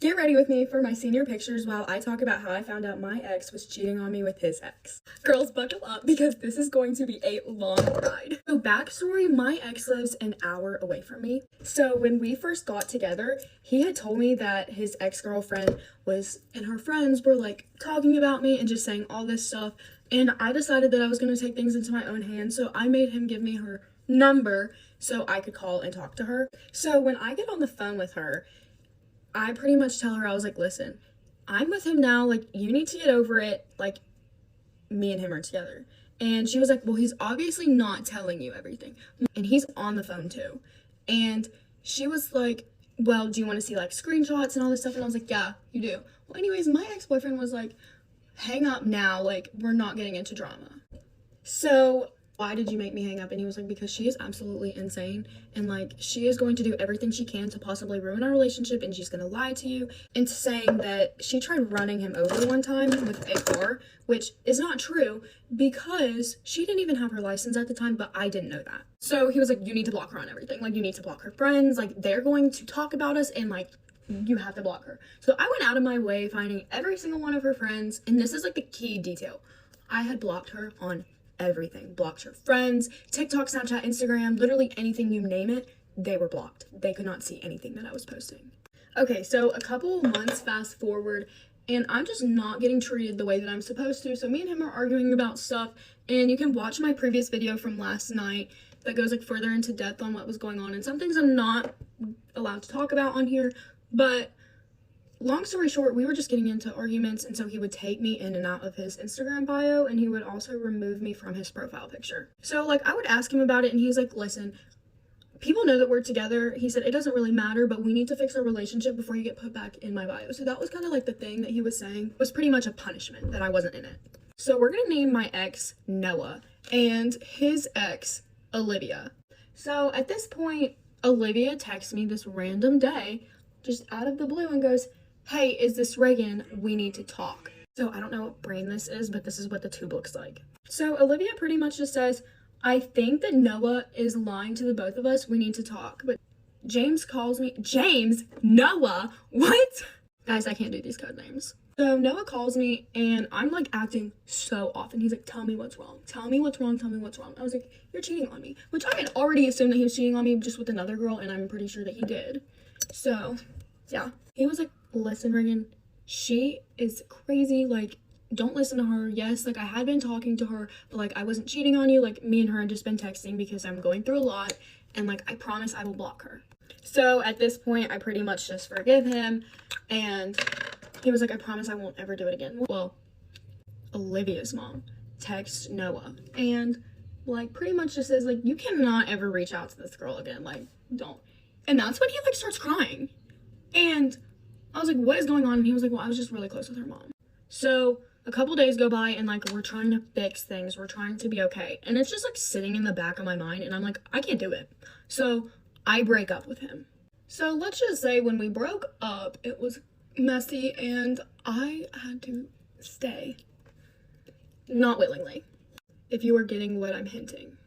Get ready with me for my senior pictures while I talk about how I found out my ex was cheating on me with his ex. Girls, buckle up because this is going to be a long ride. So backstory, my ex lives an hour away from me. So when we first got together, he had told me that his ex-girlfriend and her friends were like talking about me and just saying all this stuff. And I decided that I was going to take things into my own hands. So I made him give me her number so I could call and talk to her. So when I get on the phone with her, I pretty much tell her, I was like, listen, I'm with him now. Like, you need to get over it. Like, me and him are together. And she was like, well, he's obviously not telling you everything. And he's on the phone too. And she was like, well, do you want to see like screenshots and all this stuff? And I was like, yeah, you do. Well, anyways, my ex-boyfriend was like, hang up now. Like, we're not getting into drama. So why did you make me hang up? And he was like, because she is absolutely insane, and like she is going to do everything she can to possibly ruin our relationship, and she's going to lie to you into saying that she tried running him over one time with a car, which is not true because she didn't even have her license at the time, but I didn't know that. So he was like, you need to block her on everything. Like, you need to block her friends. Like, they're going to talk about us, and like, you have to block her. So I went out of my way finding every single one of her friends, and this is like the key detail. I had blocked her on everything. Blocked her friends, TikTok, Snapchat, Instagram, literally anything, you name it, they were blocked. They could not see anything that I was posting. Okay, so a couple months fast forward, and I'm just not getting treated the way that I'm supposed to. So me and him are arguing about stuff, and you can watch my previous video from last night that goes like further into depth on what was going on, and some things I'm not allowed to talk about on here. But long story short, we were just getting into arguments, and so he would take me in and out of his Instagram bio, and he would also remove me from his profile picture. So like, I would ask him about it, and he's like, listen, people know that we're together. He said, it doesn't really matter, but we need to fix our relationship before you get put back in my bio. So that was kind of like the thing that he was saying. It was pretty much a punishment that I wasn't in it. So we're gonna name my ex Noah and his ex Olivia. So at this point, Olivia texts me this random day just out of the blue and goes, hey, is this Reagan? We need to talk. So I don't know what brand this is, but this is what the tube looks like. So Olivia pretty much just says, I think that Noah is lying to the both of us. We need to talk. But James calls me, Noah, what? Guys, I can't do these code names. So Noah calls me, and I'm like acting so off, and he's like, tell me what's wrong. Tell me what's wrong. Tell me what's wrong. I was like, you're cheating on me, which I had already assumed that he was cheating on me just with another girl, and I'm pretty sure that he did. So yeah, he was like, listen, Reagan, she is crazy. Like, don't listen to her. Yes, like I had been talking to her, but like I wasn't cheating on you. Like, me and her had just been texting because I'm going through a lot, and like I promise I will block her. So at this point, I pretty much just forgive him, and he was like, I promise I won't ever do it again. Well, Olivia's mom texts Noah and like pretty much just says like, you cannot ever reach out to this girl again. Like, don't. And that's when he like starts crying, and I was like, what is going on? And he was like, well, I was just really close with her mom. So a couple days go by, and like we're trying to fix things, we're trying to be okay, and it's just like sitting in the back of my mind, and I'm like, I can't do it. So I break up with him. So let's just say when we broke up, it was messy, and I had to stay. Not willingly, if you are getting what I'm hinting.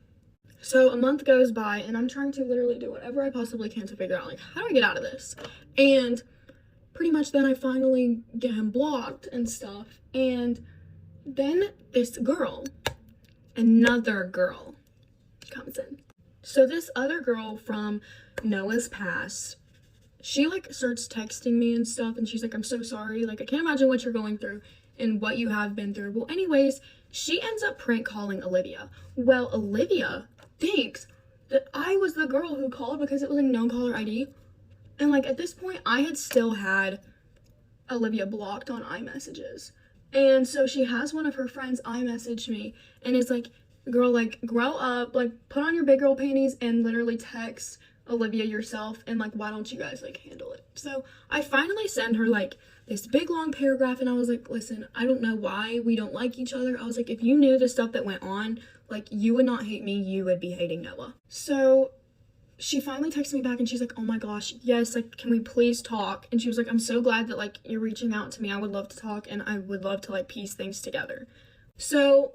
So a month goes by, and I'm trying to literally do whatever I possibly can to figure out like, how do I get out of this? And pretty much then I finally get him blocked and stuff, and then this girl, another girl, comes in. So this other girl from Noah's past, she like starts texting me and stuff, and she's like, I'm so sorry, like I can't imagine what you're going through and what you have been through. Well, anyways, she ends up prank calling Olivia. Well, Olivia thinks that I was the girl who called because it was like no caller ID. And like at this point, I had still had Olivia blocked on iMessages. And so she has one of her friends iMessage me, and it's like, girl, like grow up, like put on your big girl panties and literally text Olivia yourself, and like, why don't you guys like handle it? So I finally send her like this big long paragraph, and I was like, listen, I don't know why we don't like each other. I was like, if you knew the stuff that went on, like you would not hate me, you would be hating Noah. So she finally texted me back, and she's like, oh my gosh, yes, like can we please talk? And she was like, I'm so glad that like you're reaching out to me. I would love to talk, and I would love to like piece things together. So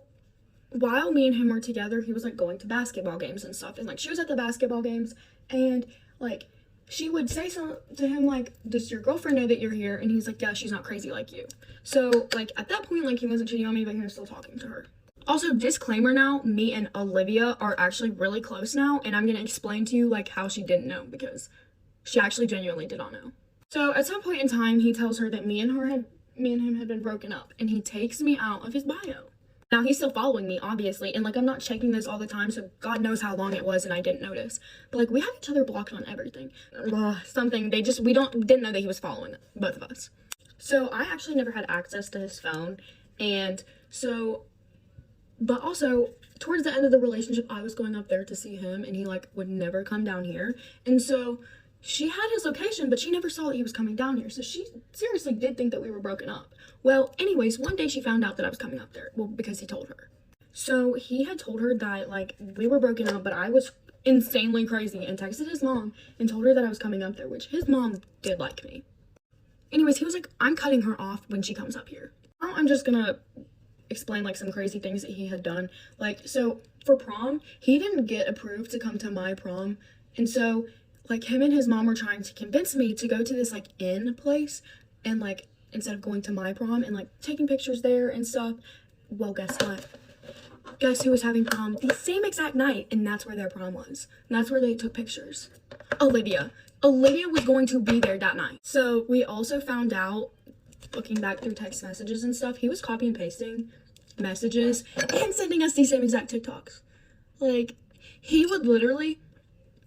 while me and him were together, he was like going to basketball games and stuff, and like she was at the basketball games, and like she would say something to him like, does your girlfriend know that you're here? And he's like, yeah, she's not crazy like you. So like at that point, like he wasn't cheating on me, but he was still talking to her. Also, disclaimer now, me and Olivia are actually really close now, and I'm gonna explain to you like how she didn't know, because she actually genuinely did not know. So at some point in time, he tells her that me and him had been broken up, and he takes me out of his bio. Now he's still following me, obviously, and like I'm not checking this all the time, so God knows how long it was and I didn't notice. But like we have each other blocked on everything. Something we didn't know that he was following both of us. So I actually never had access to his phone, and so, but also towards the end of the relationship, I was going up there to see him, and he like would never come down here, and so she had his location, but she never saw that he was coming down here. So she seriously did think that we were broken up. Well, anyways, one day she found out that I was coming up there. Well, because he told her. So he had told her that, like, we were broken up, but I was insanely crazy and texted his mom and told her that I was coming up there, which his mom did like me. Anyways, he was like, I'm cutting her off when she comes up here. Now I'm just gonna explain, like, some crazy things that he had done. Like, so for prom, he didn't get approved to come to my prom. And so like him and his mom were trying to convince me to go to this like inn place and like instead of going to my prom and like taking pictures there and stuff. Well, guess what? Guess who was having prom the same exact night, and that's where their prom was. And that's where they took pictures. Olivia. Olivia was going to be there that night. So we also found out, looking back through text messages and stuff, he was copy and pasting messages and sending us these same exact TikToks. Like, he would literally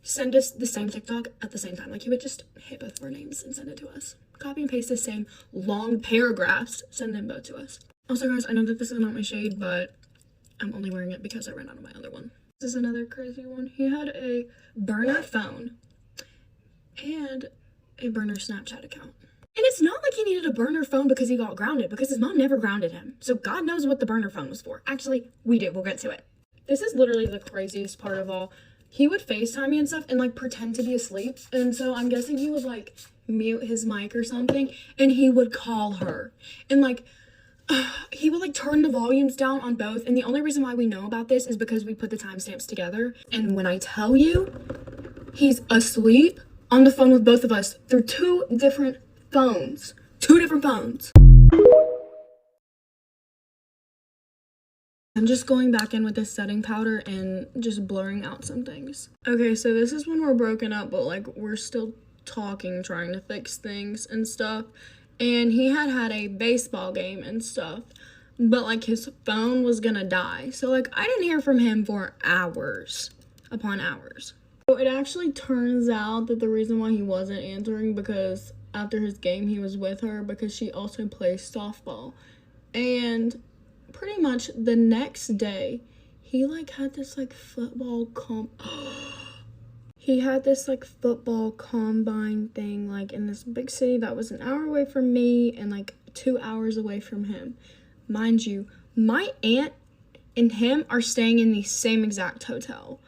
send us the same TikTok at the same time. Like, he would just hit both of our names and send it to us. Copy and paste the same long paragraphs, send them both to us. Also, guys, I know that this is not my shade, but I'm only wearing it because I ran out of my other one. This is another crazy one. He had a burner phone and a burner Snapchat account. And it's not like he needed a burner phone because he got grounded, because his mom never grounded him. So God knows what the burner phone was for. Actually, we do. We'll get to it. This is literally the craziest part of all. He would FaceTime me and stuff and like pretend to be asleep. And so I'm guessing he would like mute his mic or something, and he would call her. And like, he would like turn the volumes down on both. And the only reason why we know about this is because we put the timestamps together. And when I tell you, he's asleep on the phone with both of us through two different phones. I'm just going back in with this setting powder and just blurring out some things. Okay, so this is when we're broken up, but like we're still talking, trying to fix things and stuff. And he had a baseball game and stuff, but like his phone was gonna die. So like I didn't hear from him for hours upon hours. So it actually turns out that the reason why he wasn't answering, because after his game he was with her because she also plays softball. And pretty much the next day he like had this like football combine thing like in this big city that was an hour away from me and like 2 hours away from him. Mind you, my aunt and him are staying in the same exact hotel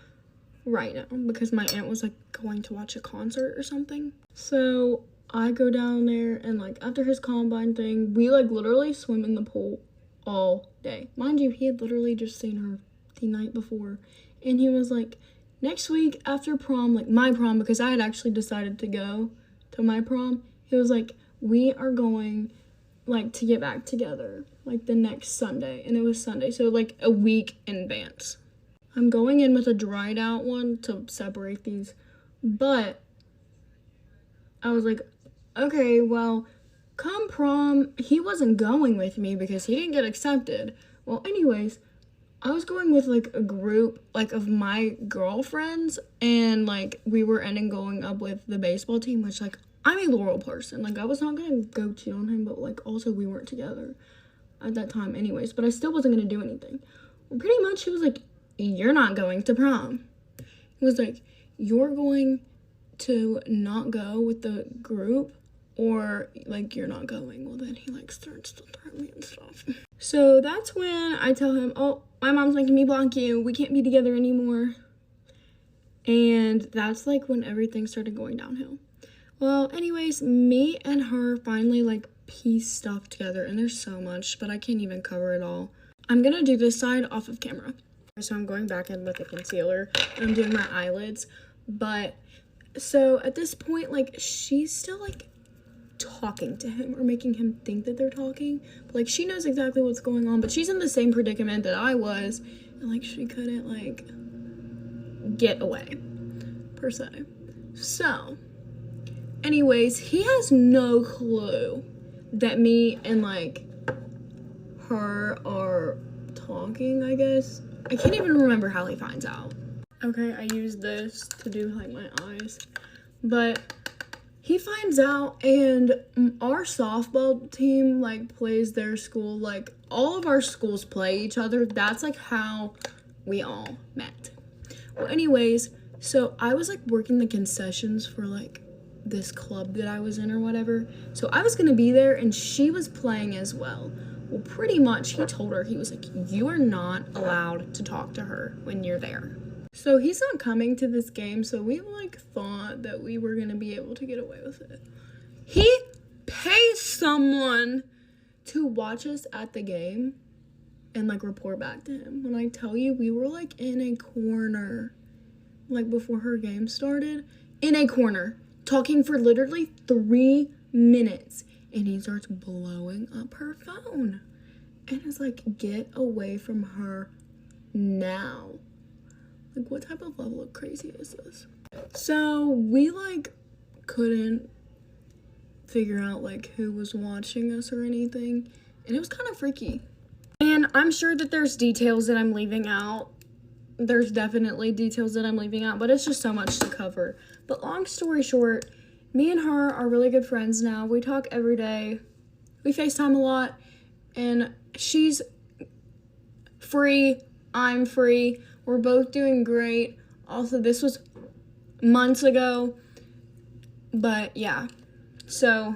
right now because my aunt was like going to watch a concert or something. So I go down there and like after his combine thing, we like literally swim in the pool all day. Mind you, he had literally just seen her the night before, and he was like, next week after prom, like my prom, because I had actually decided to go to my prom, he was like, we are going like to get back together like the next Sunday. And it was Sunday, so like a week in advance. I'm going in with a dried out one to separate these, but I was like, okay, well, come prom, he wasn't going with me because he didn't get accepted. Well, anyways, I was going with like a group like of my girlfriends, and like we were ending going up with the baseball team, which like I'm a loyal person. Like I was not gonna go cheat on him, but like also we weren't together at that time anyways, but I still wasn't gonna do anything. Well, pretty much he was like, you're not going to prom. He was like, you're going to not go with the group, or like you're not going. Well, then he like starts to threaten me and stuff. So that's when I tell him, oh, my mom's making me block you, we can't be together anymore. And that's like when everything started going downhill. Well, anyways, me and her finally like piece stuff together, and there's so much, but I can't even cover it all. I'm gonna do this side off of camera. So I'm going back in with the concealer and I'm doing my eyelids, but so at this point, like, she's still, like, talking to him or making him think that they're talking. But, like, she knows exactly what's going on, but she's in the same predicament that I was. And, like, she couldn't, like, get away, per se. So, anyways, he has no clue that me and, like, her are talking, I guess. I can't even remember how he finds out. Okay, I used this to do, like, my eyes. But he finds out, and our softball team, like, plays their school. Like, all of our schools play each other. That's, like, how we all met. Well, anyways, so I was, like, working the concessions for, like, this club that I was in or whatever. So I was gonna be there, and she was playing as well. Well, pretty much, he told her, he was like, you are not allowed to talk to her when you're there. So he's not coming to this game, so we, like, thought that we were gonna be able to get away with it. He pays someone to watch us at the game and, like, report back to him. When I tell you, we were, like, in a corner, like, before her game started, in a corner, talking for literally 3 minutes, and he starts blowing up her phone, and is like, get away from her now. Like, what type of level of crazy is this? So we, like, couldn't figure out, like, who was watching us or anything, and it was kind of freaky. And I'm sure that there's details that I'm leaving out. There's definitely details that I'm leaving out, but it's just so much to cover. But long story short, me and her are really good friends now. We talk every day. We FaceTime a lot, and she's free. I'm free. We're both doing great. Also, this was months ago, but yeah. So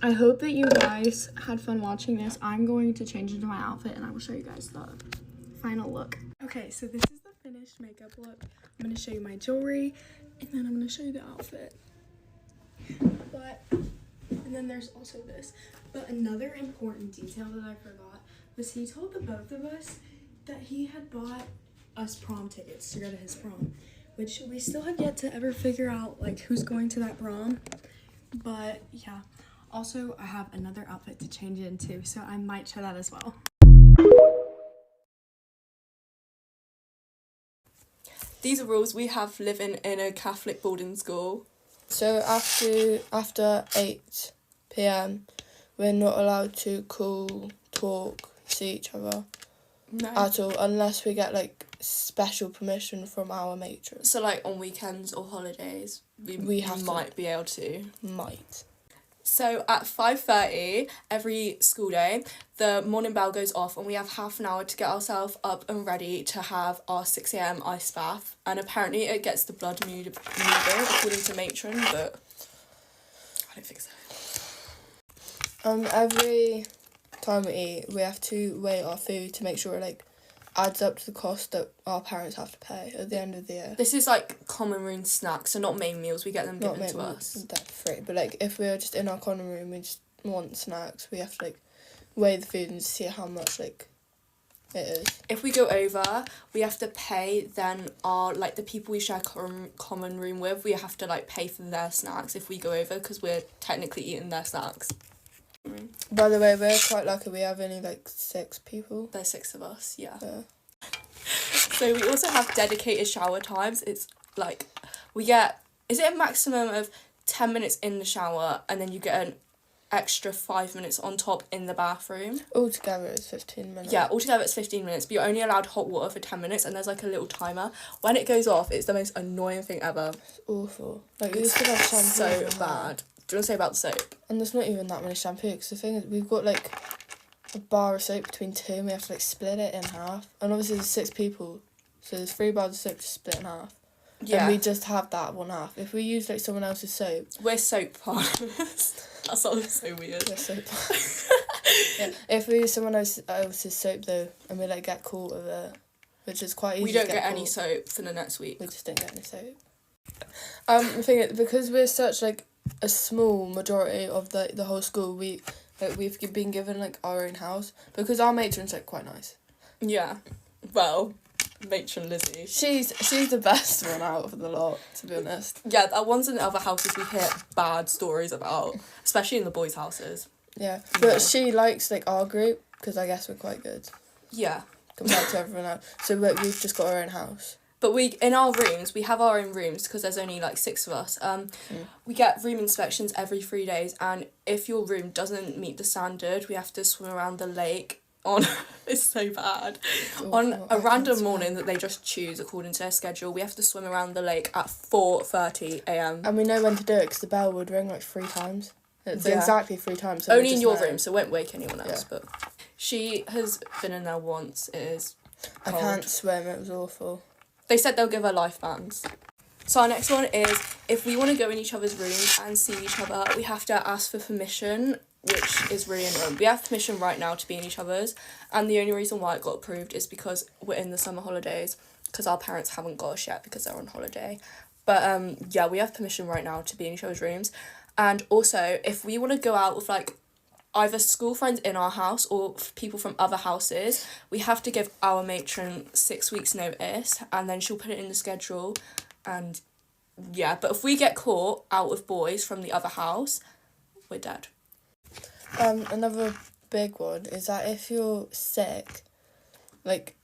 I hope that you guys had fun watching this. I'm going to change into my outfit, and I will show you guys the final look. Okay, so this is the finished makeup look. I'm going to show you my jewelry, and then I'm going to show you the outfit. And then there's also this. But another important detail that I forgot was he told the both of us that he had bought us prom tickets to go to his prom, which we still have yet to ever figure out, like, who's going to that prom. But yeah, also I have another outfit to change into, so I might show that as well. These are rules we have living in a Catholic boarding school. So after 8 p.m, we're not allowed to call, talk, see each other at all, unless we get, like, special permission from our matron. So, like, on weekends or holidays, we might be able to. Might. So at 5:30 every school day, the morning bell goes off and we have half an hour to get ourselves up and ready to have our 6 a.m. ice bath. And apparently it gets the blood moving according to matron, but I don't think so. Every time we eat, we have to weigh our food to make sure it, like, adds up to the cost that our parents have to pay at the end of the year. This is, like, common room snacks, so not main meals, we get them given to us. They're free, but, like, if we're just in our common room, we just want snacks, we have to, like, weigh the food and see how much, like, it is. If we go over, we have to pay then our, like, the people we share common room with, we have to, like, pay for their snacks if we go over, because we're technically eating their snacks. By the way, we're quite lucky, we have only, like, 6 people. There's 6 of us, yeah. So we also have dedicated shower times. It's, like, we get, is it a maximum of 10 minutes in the shower, and then you get an extra 5 minutes on top in the bathroom? Altogether it's 15 minutes. Yeah, altogether it's 15 minutes, but you're only allowed hot water for 10 minutes, and there's, like, a little timer. When it goes off, it's the most annoying thing ever. It's awful. Like, you still have shampoo. So bad. Do you want to say about the soap? And there's not even that many shampoo, because the thing is, we've got, like, a bar of soap between 2, and we have to, like, split it in half. And obviously there's 6 people, so there's 3 bars of soap to split in half. Yeah. And we just have that one half. If we use, like, someone else's soap... We're soap partners. That sounds so weird. We're soap partners. Yeah. If we use someone else's soap, though, and we, like, get caught with it, which is quite easy. We don't get any soap for the next week. We just don't get any soap. The thing is, because we're such, like, a small majority of the whole school, we've been given, like, our own house, because our matron's, like, quite nice. Yeah. Well, Matron Lizzie. She's the best one out of the lot, to be honest. Yeah, the ones in the other houses we hear bad stories about, especially in the boys' houses. Yeah, but she likes, like, our group, because I guess we're quite good. Yeah. Compared to everyone else. So we've just got our own house. But in our rooms, we have our own rooms because there's only like 6 of us. We get room inspections every 3 days, and if your room doesn't meet the standard, we have to swim around the lake on, it's so bad, on a random morning that they just choose according to their schedule. We have to swim around the lake at 4:30 a.m. And we know when to do it because the bell would ring like 3 times. It's exactly 3 times. So only in your room, so it won't wake anyone else. Yeah. But she has been in there once. It is cold. I can't swim, it was awful. They said they'll give her life bands. So our next one is, if we want to go in each other's rooms and see each other, we have to ask for permission, which is really annoying. We have permission right now to be in each other's, and the only reason why it got approved is because we're in the summer holidays, because our parents haven't got us yet because they're on holiday. But yeah, we have permission right now to be in each other's rooms. And also, if we want to go out with like either school friends in our house or people from other houses, we have to give our matron 6 weeks notice, and then she'll put it in the schedule. And yeah, but if we get caught out with boys from the other house, we're dead. Another big one is that if you're sick, like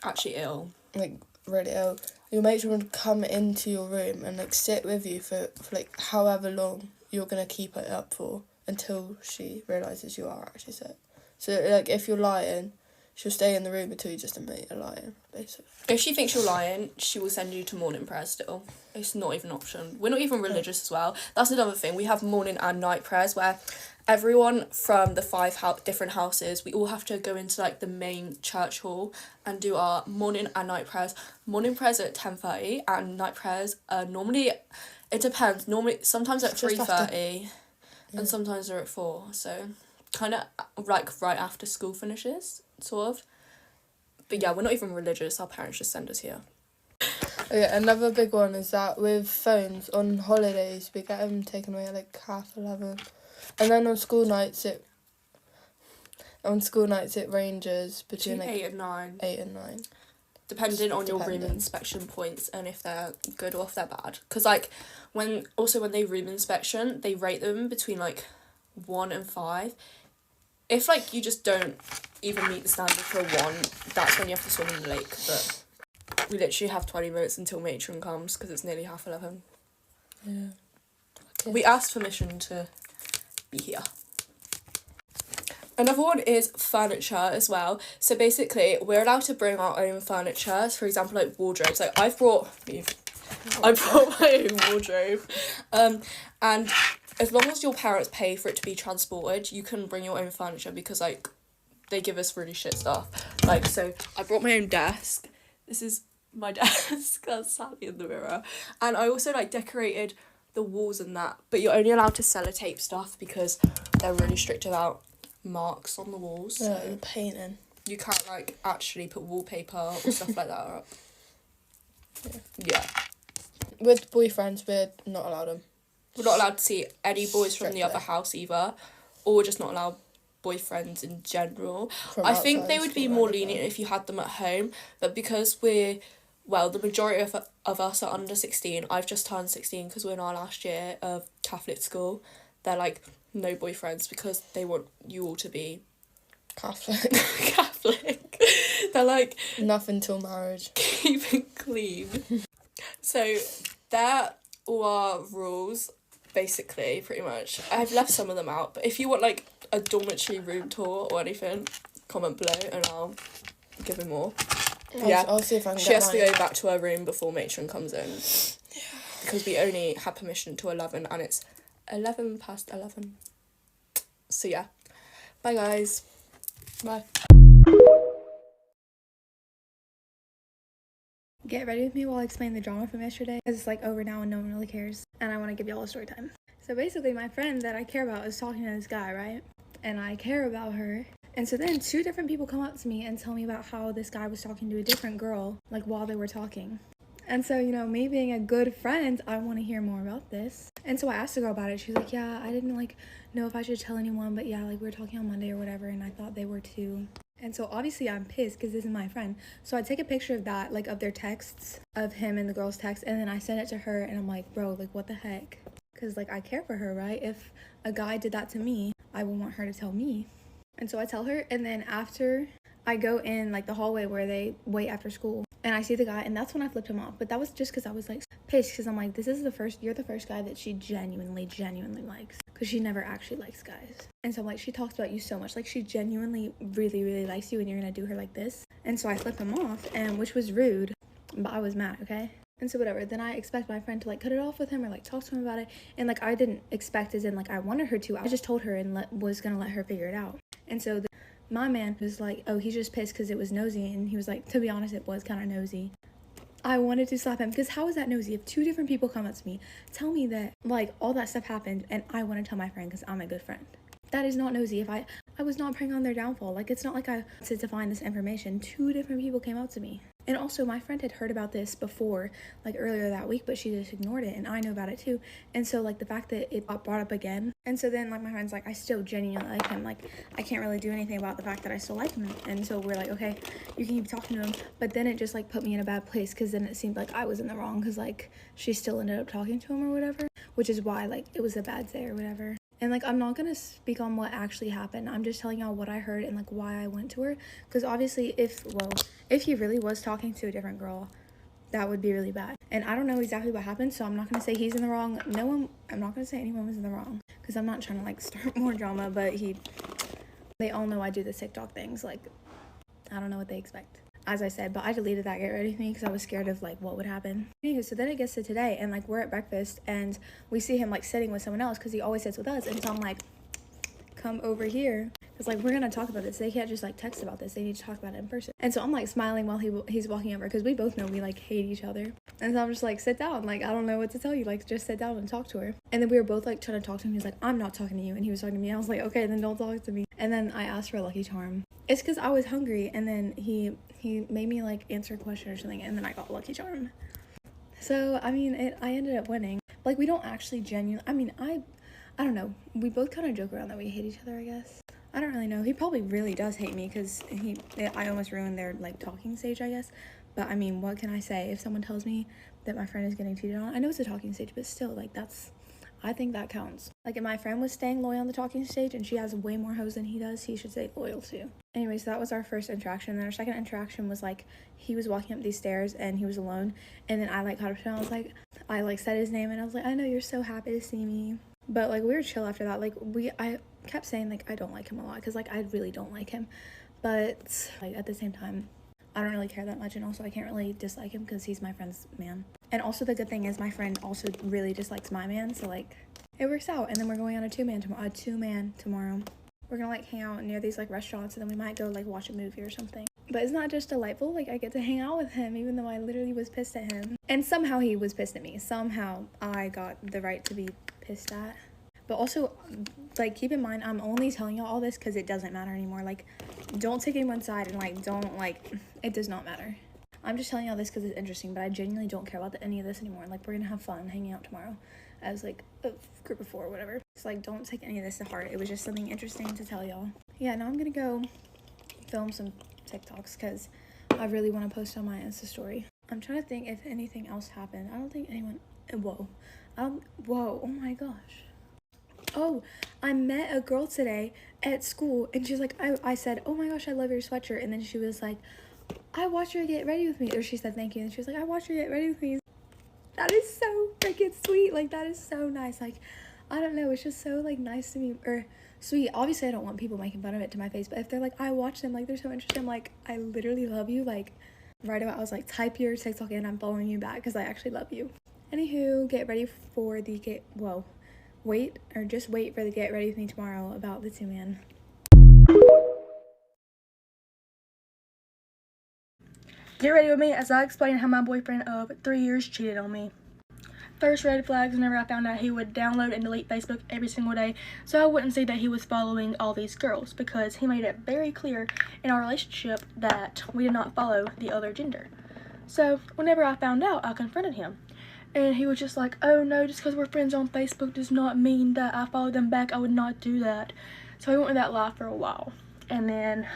Actually ill. like really ill, your matron would come into your room and like sit with you for like however long you're gonna keep it up for, until she realises you are actually sick. So, like, if you're lying, she'll stay in the room until you just admit you're lying, basically. If she thinks you're lying, she will send you to morning prayer still. It's not even an option. We're not even religious as well. That's another thing. We have morning and night prayers where everyone from the 5 different houses, we all have to go into, like, the main church hall and do our morning and night prayers. Morning prayers are at 10:30 and night prayers are normally, it depends, normally, sometimes at 3:30. And sometimes they're at 4, so kind of like right after school finishes, sort of. But yeah, we're not even religious, our parents just send us here. Okay, another big one is that with phones on holidays, we get them taken away at like 11:30. And then on school nights it ranges between like 8 and 9. 8 and 9. Depending on your room inspection points and if they're good or if they're bad. Because like when they room inspection, they rate them between like 1 and 5. If like you just don't even meet the standard for a 1, that's when you have to swim in the lake. But we literally have 20 minutes until matron comes because it's nearly 11:30. Yeah. Okay. We asked permission to be here. Another one is furniture as well. So basically, we're allowed to bring our own furniture. For example, like wardrobes. Like I brought my own wardrobe. And as long as your parents pay for it to be transported, you can bring your own furniture because like they give us really shit stuff. Like, so I brought my own desk. This is my desk. That's Sally in the mirror. And I also like decorated the walls and that. But you're only allowed to sellotape stuff because they're really strict about marks on the walls. Yeah, So the painting. you can't like actually put wallpaper or stuff like that up. Yeah. With boyfriends, we're not allowed them. We're not allowed to see any boys from the other Strictly. house either. Or we're just not allowed boyfriends in general. From I think outside they would be school or more anything. lenient if you had them at home. But because the majority of us are under 16. I've just turned 16 because we're in our last year of Catholic school. They're like, no boyfriends because they want you all to be Catholic. Catholic. They're like, Nothing till marriage. keep it clean. So they're all our rules, basically, pretty much. I've left some of them out, but if you want like a dormitory room tour or anything, comment below and I'll give him more. I'll see if I can She get has to mine. go back to her room before matron comes in. Yeah. Because we only had permission to 11 and it's 11 past 11. So yeah. Bye guys. Bye. Get ready with me while I explain the drama from yesterday, because it's like over now and no one really cares, and I want to give y'all a story time. So basically, my friend that I care about is talking to this guy, right? And I care about her. And so then 2 different people come up to me and tell me about how this guy was talking to a different girl, like while they were talking. And so, you know, me being a good friend, I want to hear more about this. And so I asked the girl about it. She's like, yeah, I didn't like know if I should tell anyone, but yeah, like we were talking on Monday or whatever, and I thought they were too. And so obviously I'm pissed because this is my friend. So I take a picture of that, like of their texts, of him and the girl's text, and then I send it to her and I'm like, bro, like what the heck? Because like I care for her, right? If a guy did that to me, I would want her to tell me. And so I tell her, and then after I go in like the hallway where they wait after school, and I see the guy, and that's when I flipped him off. But that was just because I was like pissed, because I'm like, you're the first guy that she genuinely likes, because she never actually likes guys. And so like, she talks about you so much, like she genuinely really likes you, and you're gonna do her like this. And so I flipped him off, and which was rude, but I was mad, okay? And so whatever, then I expect my friend to like cut it off with him or like talk to him about it. And like, I didn't expect as in like I wanted her to, I just told her and was gonna let her figure it out. And so my man was like, oh, he's just pissed because it was nosy. And he was like, to be honest, it was kind of nosy. I wanted to slap him, because how is that nosy? If two different people come up to me, tell me that like all that stuff happened, and I want to tell my friend because I'm a good friend. That is not nosy. If I was not preying on their downfall. Like, it's not like I wanted to find this information. Two different people came up to me. And also, my friend had heard about this before, like earlier that week, but she just ignored it, and I know about it too. And so like the fact that it got brought up again, and so then like my friend's like, I still genuinely like him, like I can't really do anything about the fact that I still like him. And so we're like, okay, you can keep talking to him. But then it just like put me in a bad place, because then it seemed like I was in the wrong, because like she still ended up talking to him or whatever, which is why like it was a bad day or whatever. And like, I'm not gonna speak on what actually happened. I'm just telling y'all what I heard and like why I went to her. Because obviously if he really was talking to a different girl, that would be really bad. And I don't know exactly what happened, so I'm not gonna say he's in the wrong. I'm not gonna say anyone was in the wrong, because I'm not trying to like start more drama. But they all know I do the TikTok things. Like, I don't know what they expect, as I said. But I deleted that Get Ready With Me because I was scared of like what would happen. Anywho, so then it gets to today, and like we're at breakfast and we see him like sitting with someone else, because he always sits with us. And so I'm like, come over here, because like we're gonna talk about this. They can't just like text about this, they need to talk about it in person. And so I'm like smiling while he's walking over, because we both know we like hate each other. And so I'm just like, sit down, like I don't know what to tell you, like just sit down and talk to her. And then we were both like trying to talk to him. He was like, I'm not talking to you, and he was talking to me. I was like, okay, then don't talk to me. And then I asked for a Lucky Charm. It's because I was hungry, and then he made me like answer a question or something, and then I got a Lucky Charm. So I mean, I ended up winning. Like, we don't actually I don't know, we both kind of joke around that we hate each other, I guess. I don't really know. He probably really does hate me, because I almost ruined their like talking stage, I guess. But I mean, what can I say? If someone tells me that my friend is getting cheated on, I know it's a talking stage, but still, like, I think that counts. Like, if my friend was staying loyal on the talking stage and she has way more hoes than he does, he should stay loyal too. Anyways, that was our first interaction. Then our second interaction was like, he was walking up these stairs and he was alone, and then I like caught up to him. I like said his name, and I was like, I know you're so happy to see me. But like, we were chill after that. Like, I kept saying like I don't like him a lot, because like I really don't like him, but like at the same time I don't really care that much, and also I can't really dislike him because he's my friend's man. And also the good thing is my friend also really dislikes my man, so like it works out. And then we're going on a two-man tomorrow. We're gonna like hang out near these like restaurants, and then we might go like watch a movie or something. But isn't that just delightful? Like, I get to hang out with him, even though I literally was pissed at him. And somehow he was pissed at me. Somehow I got the right to be pissed at. But also, like, keep in mind, I'm only telling y'all all this because it doesn't matter anymore. Like, don't take anyone's side, and like, don't, like, it does not matter. I'm just telling y'all this because it's interesting, but I genuinely don't care about any of this anymore. Like, we're gonna have fun hanging out tomorrow as like a group of 4 or whatever. So like, don't take any of this to heart. It was just something interesting to tell y'all. Yeah, now I'm gonna go film some TikToks because I really want to post on my Insta story. I'm trying to think if anything else happened. I don't think anyone. Whoa, oh my gosh. Oh, I met a girl today at school, and she's like, I said, oh my gosh, I love your sweatshirt. And then she was like, I watched her Get Ready With Me. Or she said thank you, and she was like, I watched her Get Ready With Me. That is so freaking sweet. Like, that is so nice. Like, I don't know, it's just so like nice to me, or sweet. Obviously I don't want people making fun of it to my face, but if they're like, I watch them, like they're so interesting, I'm like, I literally love you. Like, right away I was like, type your TikTok in, I'm following you back because I actually love you. Anywho, get ready for the wait for the Get Ready With Me tomorrow about the 2-man. Get ready with me as I explain how my boyfriend of 3 years cheated on me. First red flags whenever I found out he would download and delete Facebook every single day, so I wouldn't see that he was following all these girls, because he made it very clear in our relationship that we did not follow the other gender. So whenever I found out, I confronted him, and he was just like, oh no, just because we're friends on Facebook does not mean that I follow them back. I would not do that. So he went with that lie for a while, and then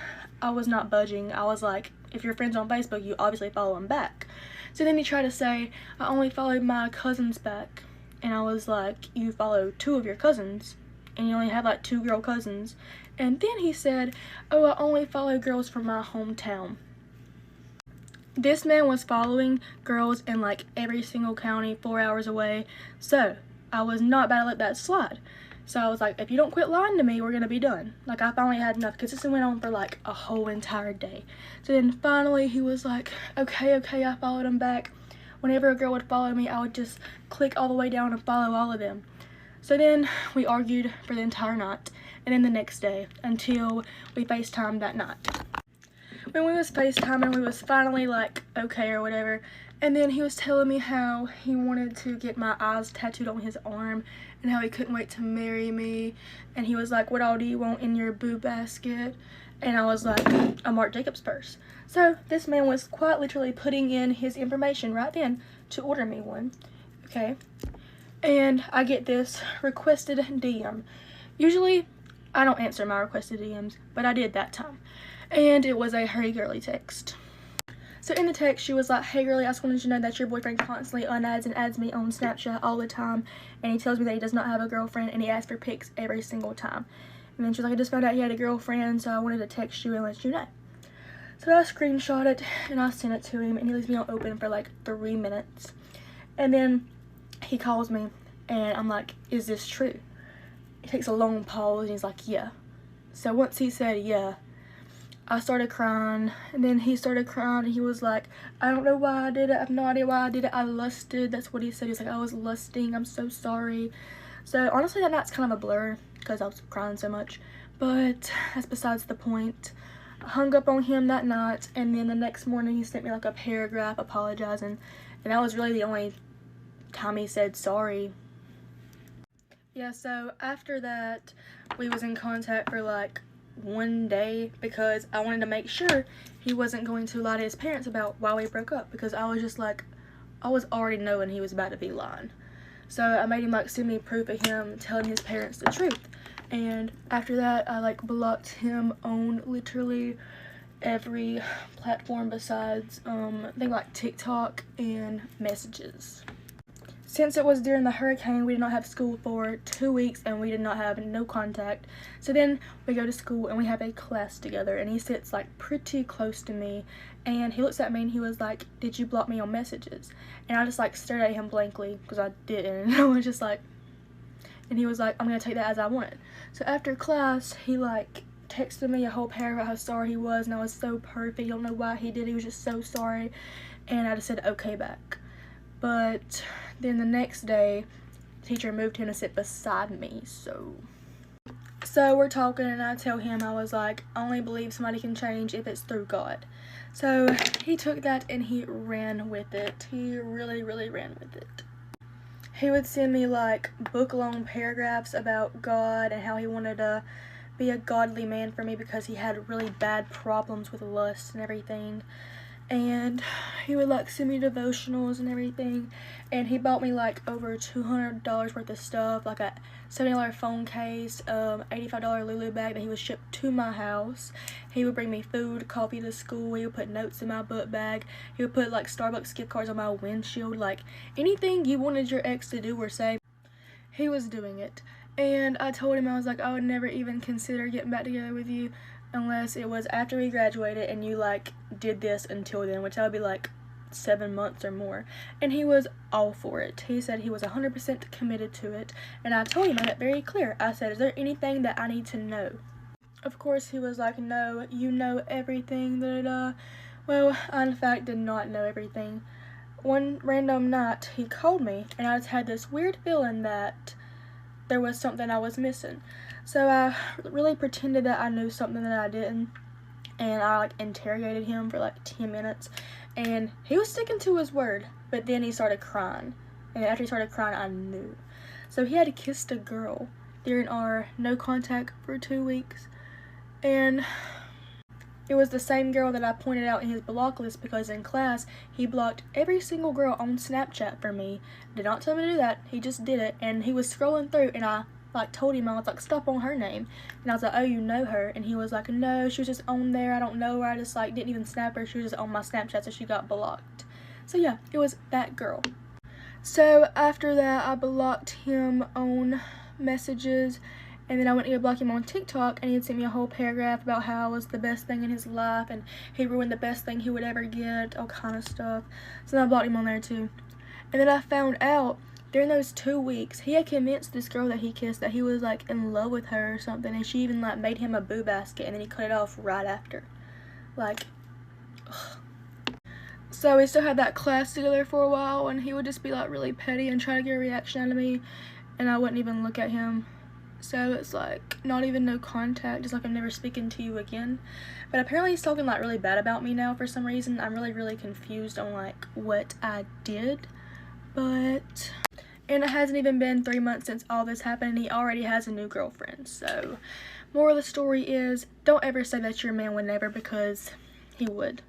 I was not budging. I was like, if you're friends on Facebook, you obviously follow him back. So then he tried to say, I only followed my cousins back. And I was like, you follow 2 of your cousins, and you only have like 2 girl cousins. And then he said, oh, I only follow girls from my hometown. This man was following girls in like every single county 4 hours away. So I was not about to let that slide. So I was like, if you don't quit lying to me, we're going to be done. Like, I finally had enough, because this went on for like a whole entire day. So then finally he was like, okay, I followed him back. Whenever a girl would follow me, I would just click all the way down and follow all of them. So then we argued for the entire night, and then the next day, until we FaceTimed that night. When we was FaceTiming, we was finally like, okay or whatever. And then he was telling me how he wanted to get my eyes tattooed on his arm, and how he couldn't wait to marry me. And he was like, what all do you want in your boo basket? And I was like, a Marc Jacobs purse. So this man was quite literally putting in his information right then to order me one. Okay. And I get this requested DM. Usually I don't answer my requested DMs, but I did that time. And it was a hurry girly text. So in the text, she was like, hey girlie, I just wanted you to know that your boyfriend constantly unadds and adds me on Snapchat all the time. And he tells me that he does not have a girlfriend, and he asks for pics every single time. And then she was like, I just found out he had a girlfriend, so I wanted to text you and let you know. So I screenshot it, and I sent it to him, and he leaves me on open for like 3 minutes. And then he calls me, and I'm like, is this true? He takes a long pause, and he's like, yeah. So once he said yeah, I started crying, and then he started crying, and he was like, I don't know why I did it, I have no idea why I did it, I lusted. That's what he said. He was like, I was lusting, I'm so sorry. So honestly, that night's kind of a blur, because I was crying so much, but that's besides the point. I hung up on him that night, and then the next morning he sent me like a paragraph apologizing, and that was really the only time he said sorry. Yeah, so after that, we was in contact for like 1 day, because I wanted to make sure he wasn't going to lie to his parents about why we broke up, because I was just like, I was already knowing he was about to be lying. So I made him like send me proof of him telling his parents the truth. And after that, I like blocked him on literally every platform besides I think like TikTok and messages. Since it was during the hurricane, we did not have school for 2 weeks, and we did not have no contact. So then we go to school, and we have a class together, and he sits like pretty close to me, and he looks at me and he was like, did you block me on messages? And I just like stared at him blankly, because I didn't, and I was just like, and he was like, I'm gonna take that as I want it. So after class, he like texted me a whole paragraph how sorry he was, and I was so perfect, I don't know why he did, he was just so sorry. And I just said okay back. But then the next day, the teacher moved him to sit beside me, so we're talking, and I tell him, I was like, I only believe somebody can change if it's through God. So he took that and he ran with it. He really, really ran with it. He would send me like book-long paragraphs about God and how he wanted to be a godly man for me because he had really bad problems with lust and everything. And he would like send me devotionals and everything, and he bought me like over $200 worth of stuff, like a $70 phone case, $85 Lulu bag that he would ship to my house. He would bring me food, coffee to school. He would put notes in my book bag. He would put like Starbucks gift cards on my windshield. Like anything you wanted your ex to do or say, he was doing it. And I told him, I was like, I would never even consider getting back together with you unless it was after we graduated and you like did this until then, which I would be like 7 months or more. And he was all for it. He said he was 100% committed to it, and I told him, I got very clear. I said, is there anything that I need to know? Of course he was like, no, you know everything. Well, I in fact did not know everything. One random night he called me, and I just had this weird feeling that there was something I was missing. So I really pretended that I knew something that I didn't, and I like interrogated him for like 10 minutes, and he was sticking to his word, but then he started crying, and after he started crying, I knew. So he had kissed a girl during our no contact for 2 weeks, and it was the same girl that I pointed out in his block list, because in class he blocked every single girl on Snapchat for me. Did not tell me to do that, he just did it, and he was scrolling through, and I like told him, I was like, stop on her name. And I was like, oh, you know her? And he was like, no, she was just on there, I don't know her, I just like didn't even snap her, she was just on my Snapchat, so she got blocked. So yeah, it was that girl. So after that, I blocked him on messages, and then I went to go block him on TikTok, and he had sent me a whole paragraph about how I was the best thing in his life, and he ruined the best thing he would ever get, all kind of stuff. So then I blocked him on there too. And then I found out during those 2 weeks, he had convinced this girl that he kissed that he was like in love with her or something, and she even like made him a boo basket, and then he cut it off right after. Like, ugh. So we still had that class together for a while, and he would just be like really petty and try to get a reaction out of me, and I wouldn't even look at him. So it's like not even no contact, just like I'm never speaking to you again. But apparently he's talking like really bad about me now for some reason. I'm really confused on like what I did. But, and it hasn't even been 3 months since all this happened, and he already has a new girlfriend. So moral of the story is, don't ever say that your man would never, because he would.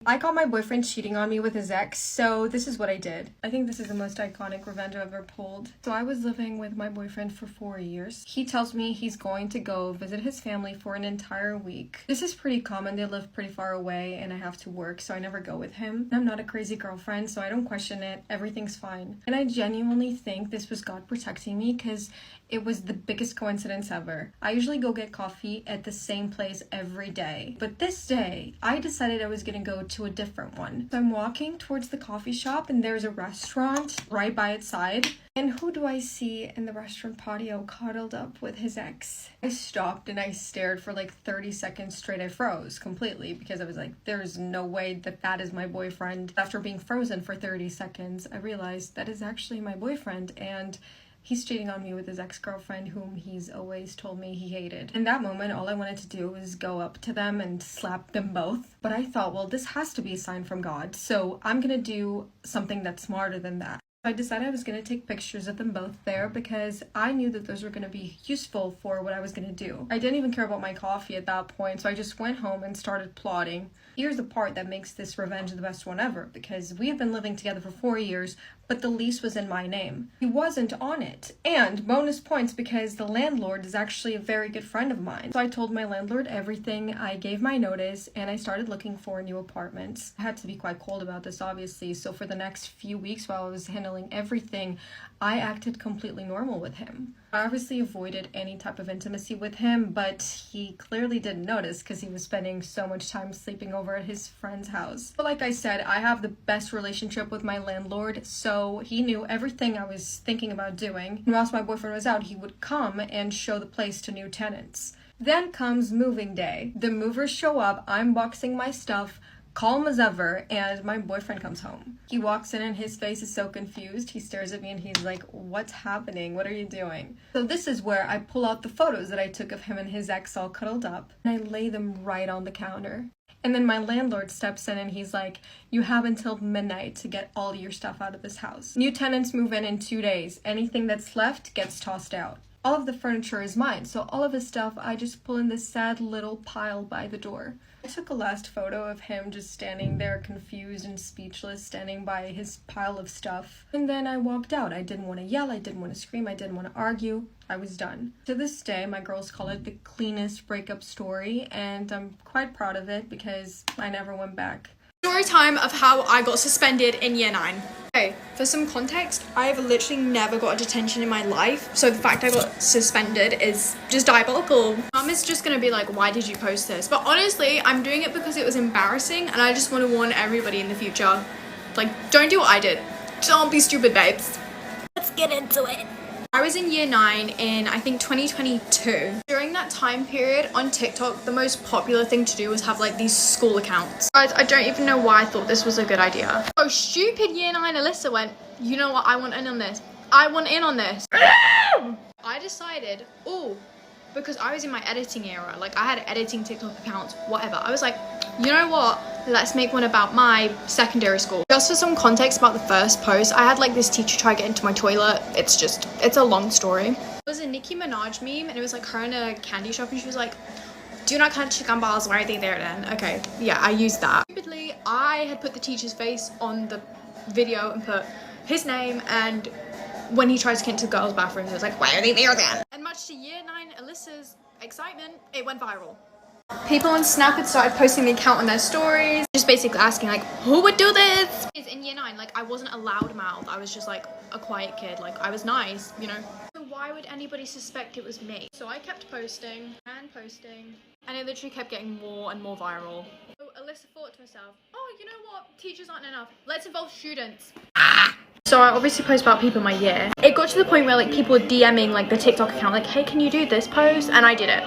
I caught my boyfriend cheating on me with his ex, so this is what I did. I think this is the most iconic revenge I've ever pulled. So I was living with my boyfriend for 4 years. He tells me he's going to go visit his family for an entire week. This is pretty common. They live pretty far away and I have to work, so I never go with him. I'm not a crazy girlfriend, so I don't question it. Everything's fine. And I genuinely think this was God protecting me, because it was the biggest coincidence ever. I usually go get coffee at the same place every day, but this day I decided I was gonna go to a different one. So I'm walking towards the coffee shop, and there's a restaurant right by its side. And who do I see in the restaurant patio cuddled up with his ex? I stopped and I stared for like 30 seconds straight. I froze completely, because I was like, there's no way that that is my boyfriend. After being frozen for 30 seconds, I realized that is actually my boyfriend, and he's cheating on me with his ex-girlfriend, whom he's always told me he hated. In that moment, all I wanted to do was go up to them and slap them both. But I thought, well, this has to be a sign from God, so I'm gonna do something that's smarter than that. I decided I was going to take pictures of them both there, because I knew that those were going to be useful for what I was going to do. I didn't even care about my coffee at that point, so I just went home and started plotting. Here's the part that makes this revenge the best one ever, because we have been living together for 4 years, but the lease was in my name. He wasn't on it. And bonus points, because the landlord is actually a very good friend of mine. So I told my landlord everything, I gave my notice, and I started looking for new apartments. I had to be quite cold about this, obviously, so for the next few weeks while I was handling everything, I acted completely normal with him. I obviously avoided any type of intimacy with him, but he clearly didn't notice, because he was spending so much time sleeping over at his friend's house. But like I said, I have the best relationship with my landlord, so he knew everything I was thinking about doing. And whilst my boyfriend was out, he would come and show the place to new tenants. Then comes moving day. The movers show up, I'm boxing my stuff, calm as ever, and my boyfriend comes home. He walks in and his face is so confused. He stares at me and he's like, what's happening? What are you doing? So this is where I pull out the photos that I took of him and his ex all cuddled up, and I lay them right on the counter. And then my landlord steps in and he's like, you have until midnight to get all your stuff out of this house. New tenants move in 2 days. Anything that's left gets tossed out. All of the furniture is mine, so all of his stuff I just pull in this sad little pile by the door. I took a last photo of him just standing there confused and speechless, standing by his pile of stuff. And then I walked out. I didn't want to yell, I didn't want to scream, I didn't want to argue. I was done. To this day, my girls call it the cleanest breakup story, and I'm quite proud of it because I never went back. Story time of how I got suspended in year 9. Okay, for some context, I have literally never got a detention in my life, so the fact I got suspended is just diabolical. Mum is just gonna be like, why did you post this? But honestly, I'm doing it because it was embarrassing, and I just want to warn everybody in the future, like, don't do what I did. Don't be stupid, babes. Let's get into it. I was in year 9 in, I think, 2022. During that time period on TikTok, the most popular thing to do was have like these school accounts. Guys, I don't even know why I thought this was a good idea. So stupid year 9 Alyssa went, you know what, I want in on this. I want in on this. I decided, because I was in my editing era, like I had editing TikTok accounts, whatever. I was like, you know what? Let's make one about my secondary school. Just for some context about the first post, I had like this teacher try to get into my toilet. It's a long story. It was a Nicki Minaj meme, and it was like her in a candy shop, and she was like, do not cut chicken balls, why are they there then? Okay, yeah, I used that. Stupidly, I had put the teacher's face on the video and put, his name, and when he tries to get into the girls' bathrooms, it was like, why are they there then? And much to year 9 Alyssa's excitement, it went viral. People on Snap had started posting the account on their stories, just basically asking like, who would do this? In year 9, like I wasn't a loudmouth, I was just like a quiet kid, like I was nice, you know? So why would anybody suspect it was me? So I kept posting, and it literally kept getting more and more viral. So Alyssa thought to herself, oh, you know what, teachers aren't enough, let's involve students. So I obviously post about people in my year. It got to the point where like people were DMing like the TikTok account, like, hey, can you do this post? And I did it.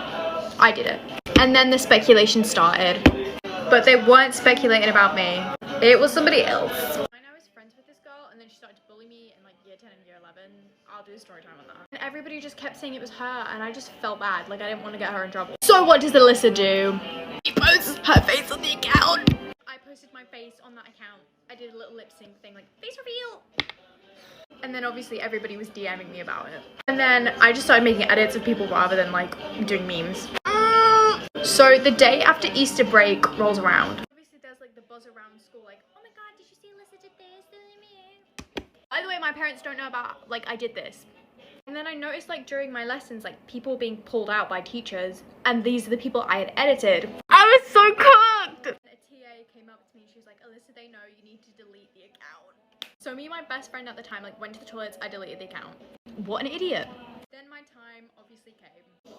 And then the speculation started. But they weren't speculating about me. It was somebody else. I was friends with this girl, and then she started to bully me in like year 10 and year 11. I'll do a story time on that. And everybody just kept saying it was her, and I just felt bad. Like I didn't want to get her in trouble. So what does Alyssa do? She posts her face on the account. I posted my face on that account. I did a little lip sync thing, like face reveal. And then obviously everybody was DMing me about it. And then I just started making edits of people rather than like doing memes. So the day after Easter break rolls around. Obviously there's like the buzz around school like, oh my god, did you see Alyssa did this? By the way, my parents don't know about like I did this. And then I noticed like during my lessons like people being pulled out by teachers, and these are the people I had edited. I was so cooked! A TA came up to me and she was like, Alyssa, they know you need to delete the account. So me and my best friend at the time like went to the toilets, I deleted the account. What an idiot. Then my time obviously came.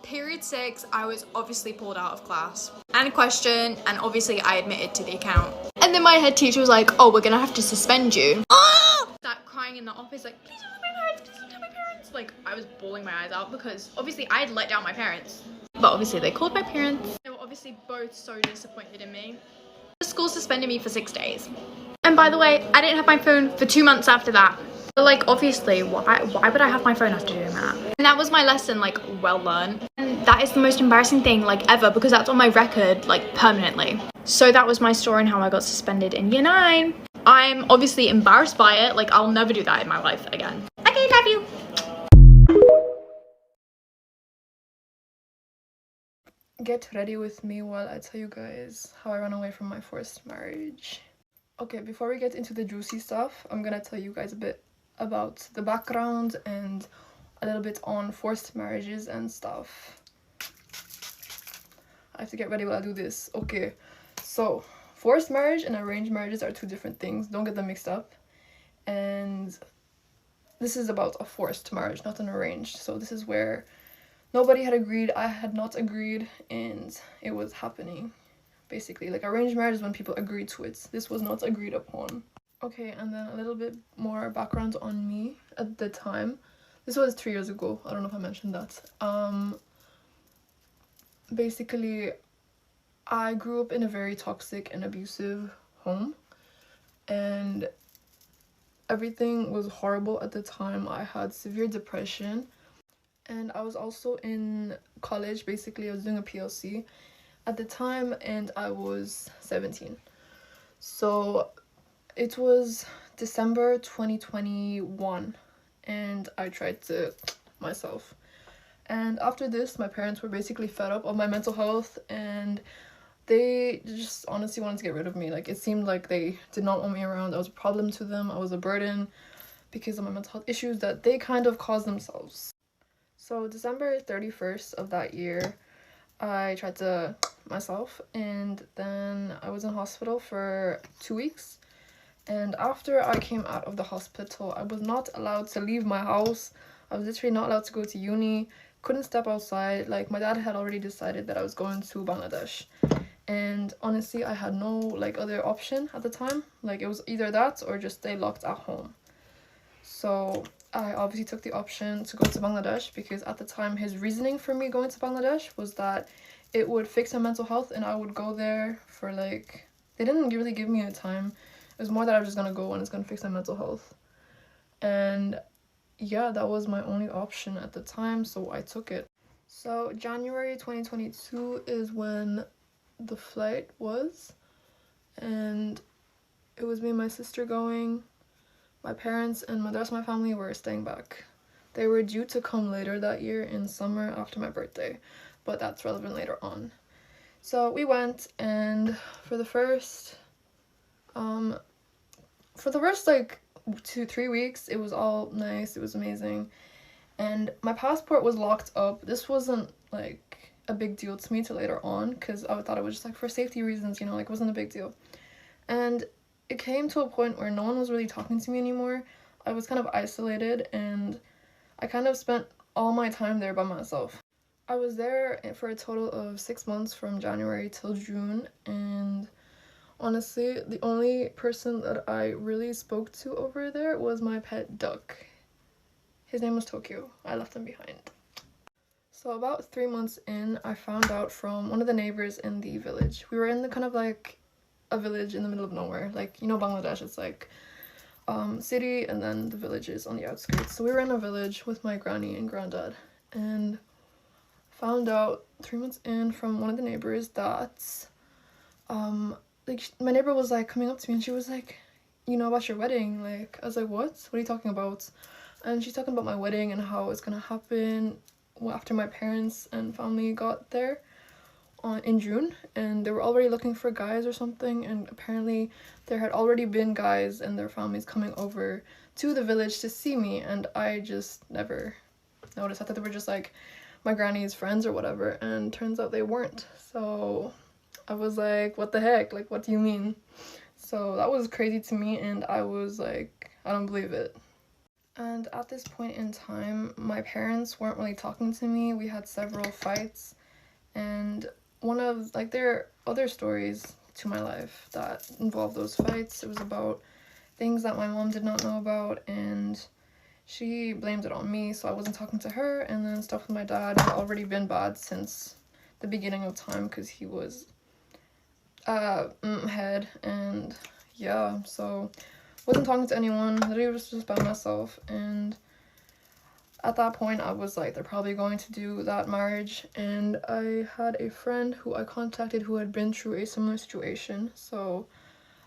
Period 6, I was obviously pulled out of class and questioned, and obviously I admitted to the account. And then my head teacher was like, oh, we're gonna have to suspend you. Start crying in the office like, please don't tell my parents, please don't tell my parents. Like I was bawling my eyes out because obviously I had let down my parents. But obviously they called my parents. They were obviously both so disappointed in me. The school suspended me for 6 days. And by the way, I didn't have my phone for 2 months after that. Like obviously, why would I have my phone after doing that? And that was my lesson, like well learned. And that is the most embarrassing thing like ever, because that's on my record like permanently. So that was my story and how I got suspended in year 9. I'm obviously embarrassed by it, like I'll never do that in my life again. Okay, love you. Get ready with me while I tell you guys how I ran away from my forced marriage. Okay, before we get into the juicy stuff, I'm gonna tell you guys a bit about the background and a little bit on forced marriages and stuff. I have to get ready while I do this. Okay, so forced marriage and arranged marriages are 2 different things. Don't get them mixed up. And this is about a forced marriage, not an arranged. So this is where nobody had agreed, I had not agreed, and it was happening. Basically, like arranged marriage is when people agreed to it. This was not agreed upon. Okay, and then a little bit more background on me at the time. This was 3 years ago. I don't know if I mentioned that. Basically, I grew up in a very toxic and abusive home, and everything was horrible at the time. I had severe depression, and I was also in college. Basically, I was doing a PLC at the time, and I was 17. So it was December 2021, and I tried to myself. And after this, my parents were basically fed up of my mental health, and they just honestly wanted to get rid of me. Like it seemed like they did not want me around. I was a problem to them. I was a burden because of my mental health issues that they kind of caused themselves. So December 31st of that year, I tried to myself, and then I was in hospital for 2 weeks. And after I came out of the hospital, I was not allowed to leave my house. I was literally not allowed to go to uni, couldn't step outside. Like my dad had already decided that I was going to Bangladesh, and honestly I had no like other option at the time. Like it was either that or just stay locked at home. So I obviously took the option to go to Bangladesh because at the time his reasoning for me going to Bangladesh was that it would fix my mental health, and I would go there for like, they didn't really give me a time. It was more that I was just gonna go and it's gonna fix my mental health. And yeah, that was my only option at the time, so I took it. So January 2022 is when the flight was, and it was me and my sister going. My parents and the rest of my family were staying back. They were due to come later that year in summer after my birthday, but that's relevant later on. So we went, and for the first like 2-3 weeks. It was all nice. It was amazing. And my passport was locked up. This wasn't like a big deal to me till later on, because I thought it was just like for safety reasons, you know, like it wasn't a big deal. And it came to a point where no one was really talking to me anymore. I was kind of isolated, and I kind of spent all my time there by myself. I was there for a total of 6 months from January till June, and honestly, the only person that I really spoke to over there was my pet duck. His name was Tokyo. I left him behind. So about 3 months in, I found out from one of the neighbors in the village. We were in the kind of like a village in the middle of nowhere. Like, you know, Bangladesh, it's like city and then the villages on the outskirts. So we were in a village with my granny and granddad, and found out 3 months in from one of the neighbors that like my neighbor was like coming up to me, and she was like, you know about your wedding? Like, I was like, what are you talking about? And she's talking about my wedding and how it's gonna happen after my parents and family got there in June, and they were already looking for guys or something, and apparently there had already been guys and their families coming over to the village to see me, and I just never noticed. I thought they were just like my granny's friends or whatever, and turns out they weren't. So I was like, what the heck? Like, what do you mean? So that was crazy to me, and I was like, I don't believe it. And at this point in time, my parents weren't really talking to me. We had several fights, and one of like there are other stories to my life that involved those fights. It was about things that my mom did not know about, and she blamed it on me, so I wasn't talking to her. And then stuff with my dad had already been bad since the beginning of time, because he was head, and yeah, so wasn't talking to anyone. Literally was just by myself. And at that point I was like, they're probably going to do that marriage, and I had a friend who I contacted who had been through a similar situation, so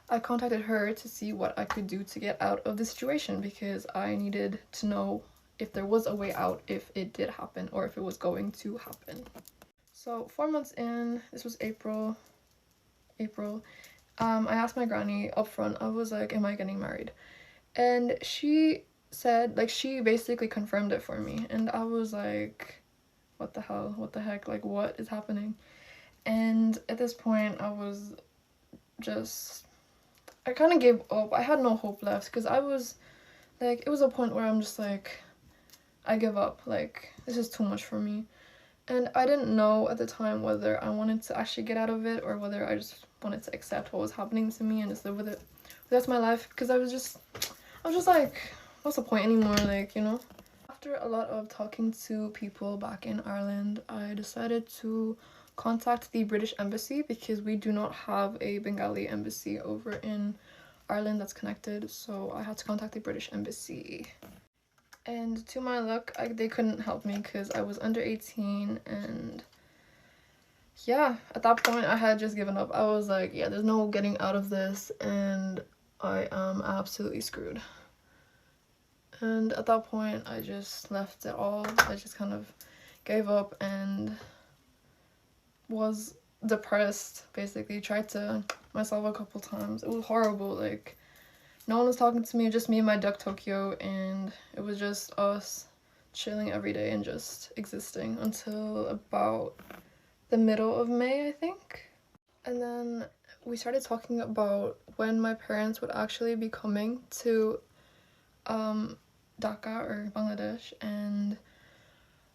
I contacted her to see what I could do to get out of the situation, because I needed to know if there was a way out if it did happen, or if it was going to happen. So 4 months in, this was April, I asked my granny up front, I was like, am I getting married? And she said, like, she basically confirmed it for me, and I was like, what the hell, what the heck, like, what is happening? And at this point I was just, I kind of gave up. I had no hope left, because I was like, it was a point where I'm just like, I give up, like, this is too much for me. And I didn't know at the time whether I wanted to actually get out of it, or whether I just wanted to accept what was happening to me and just live with it. That's my life, because I was just like, what's the point anymore, like, you know? After a lot of talking to people back in Ireland, I decided to contact the British Embassy, because we do not have a Bengali embassy over in Ireland that's connected, so I had to contact the British Embassy. And to my luck, they couldn't help me because I was under 18, and yeah, at that point I had just given up. I was like, yeah, there's no getting out of this, and I am absolutely screwed. And at that point I just left it all. I just kind of gave up and was depressed, basically. Tried to myself a couple times. It was horrible. Like, no one was talking to me, just me and my duck Tokyo, and it was just us chilling every day and just existing until about the middle of May, I think. And then we started talking about when my parents would actually be coming to Dhaka or Bangladesh, and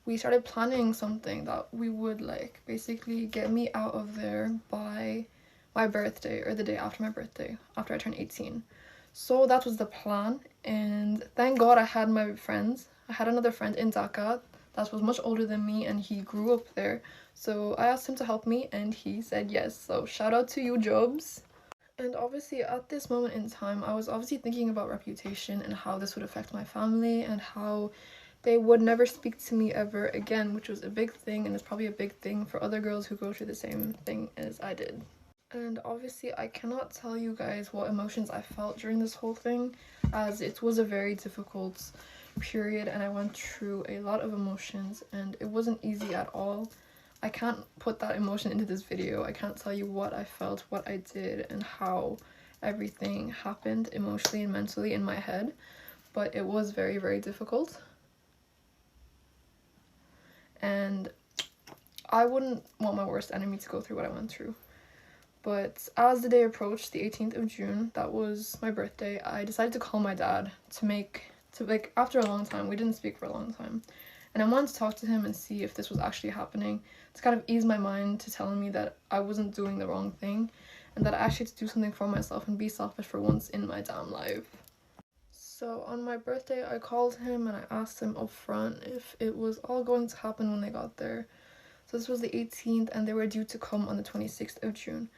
we started planning something that we would like basically get me out of there by my birthday, or the day after my birthday, after I turned 18. So that was the plan, and thank God I had my friends. I had another friend in Dhaka that was much older than me, and he grew up there. So I asked him to help me, and he said yes. So shout out to you, Jobs. And obviously at this moment in time, I was obviously thinking about reputation and how this would affect my family, and how they would never speak to me ever again, which was a big thing, and it's probably a big thing for other girls who go through the same thing as I did. And obviously I cannot tell you guys what emotions I felt during this whole thing, as it was a very difficult period and I went through a lot of emotions, and it wasn't easy at all. I can't put that emotion into this video. I can't tell you what I felt, what I did, and how everything happened emotionally and mentally in my head, but it was very, very difficult. And I wouldn't want my worst enemy to go through what I went through. But as the day approached, the 18th of June, that was my birthday, I decided to call my dad after a long time. We didn't speak for a long time. And I wanted to talk to him and see if this was actually happening, to kind of ease my mind to telling me that I wasn't doing the wrong thing and that I actually had to do something for myself and be selfish for once in my damn life. So on my birthday, I called him and I asked him up front if it was all going to happen when they got there. So this was the 18th and they were due to come on the 26th of June.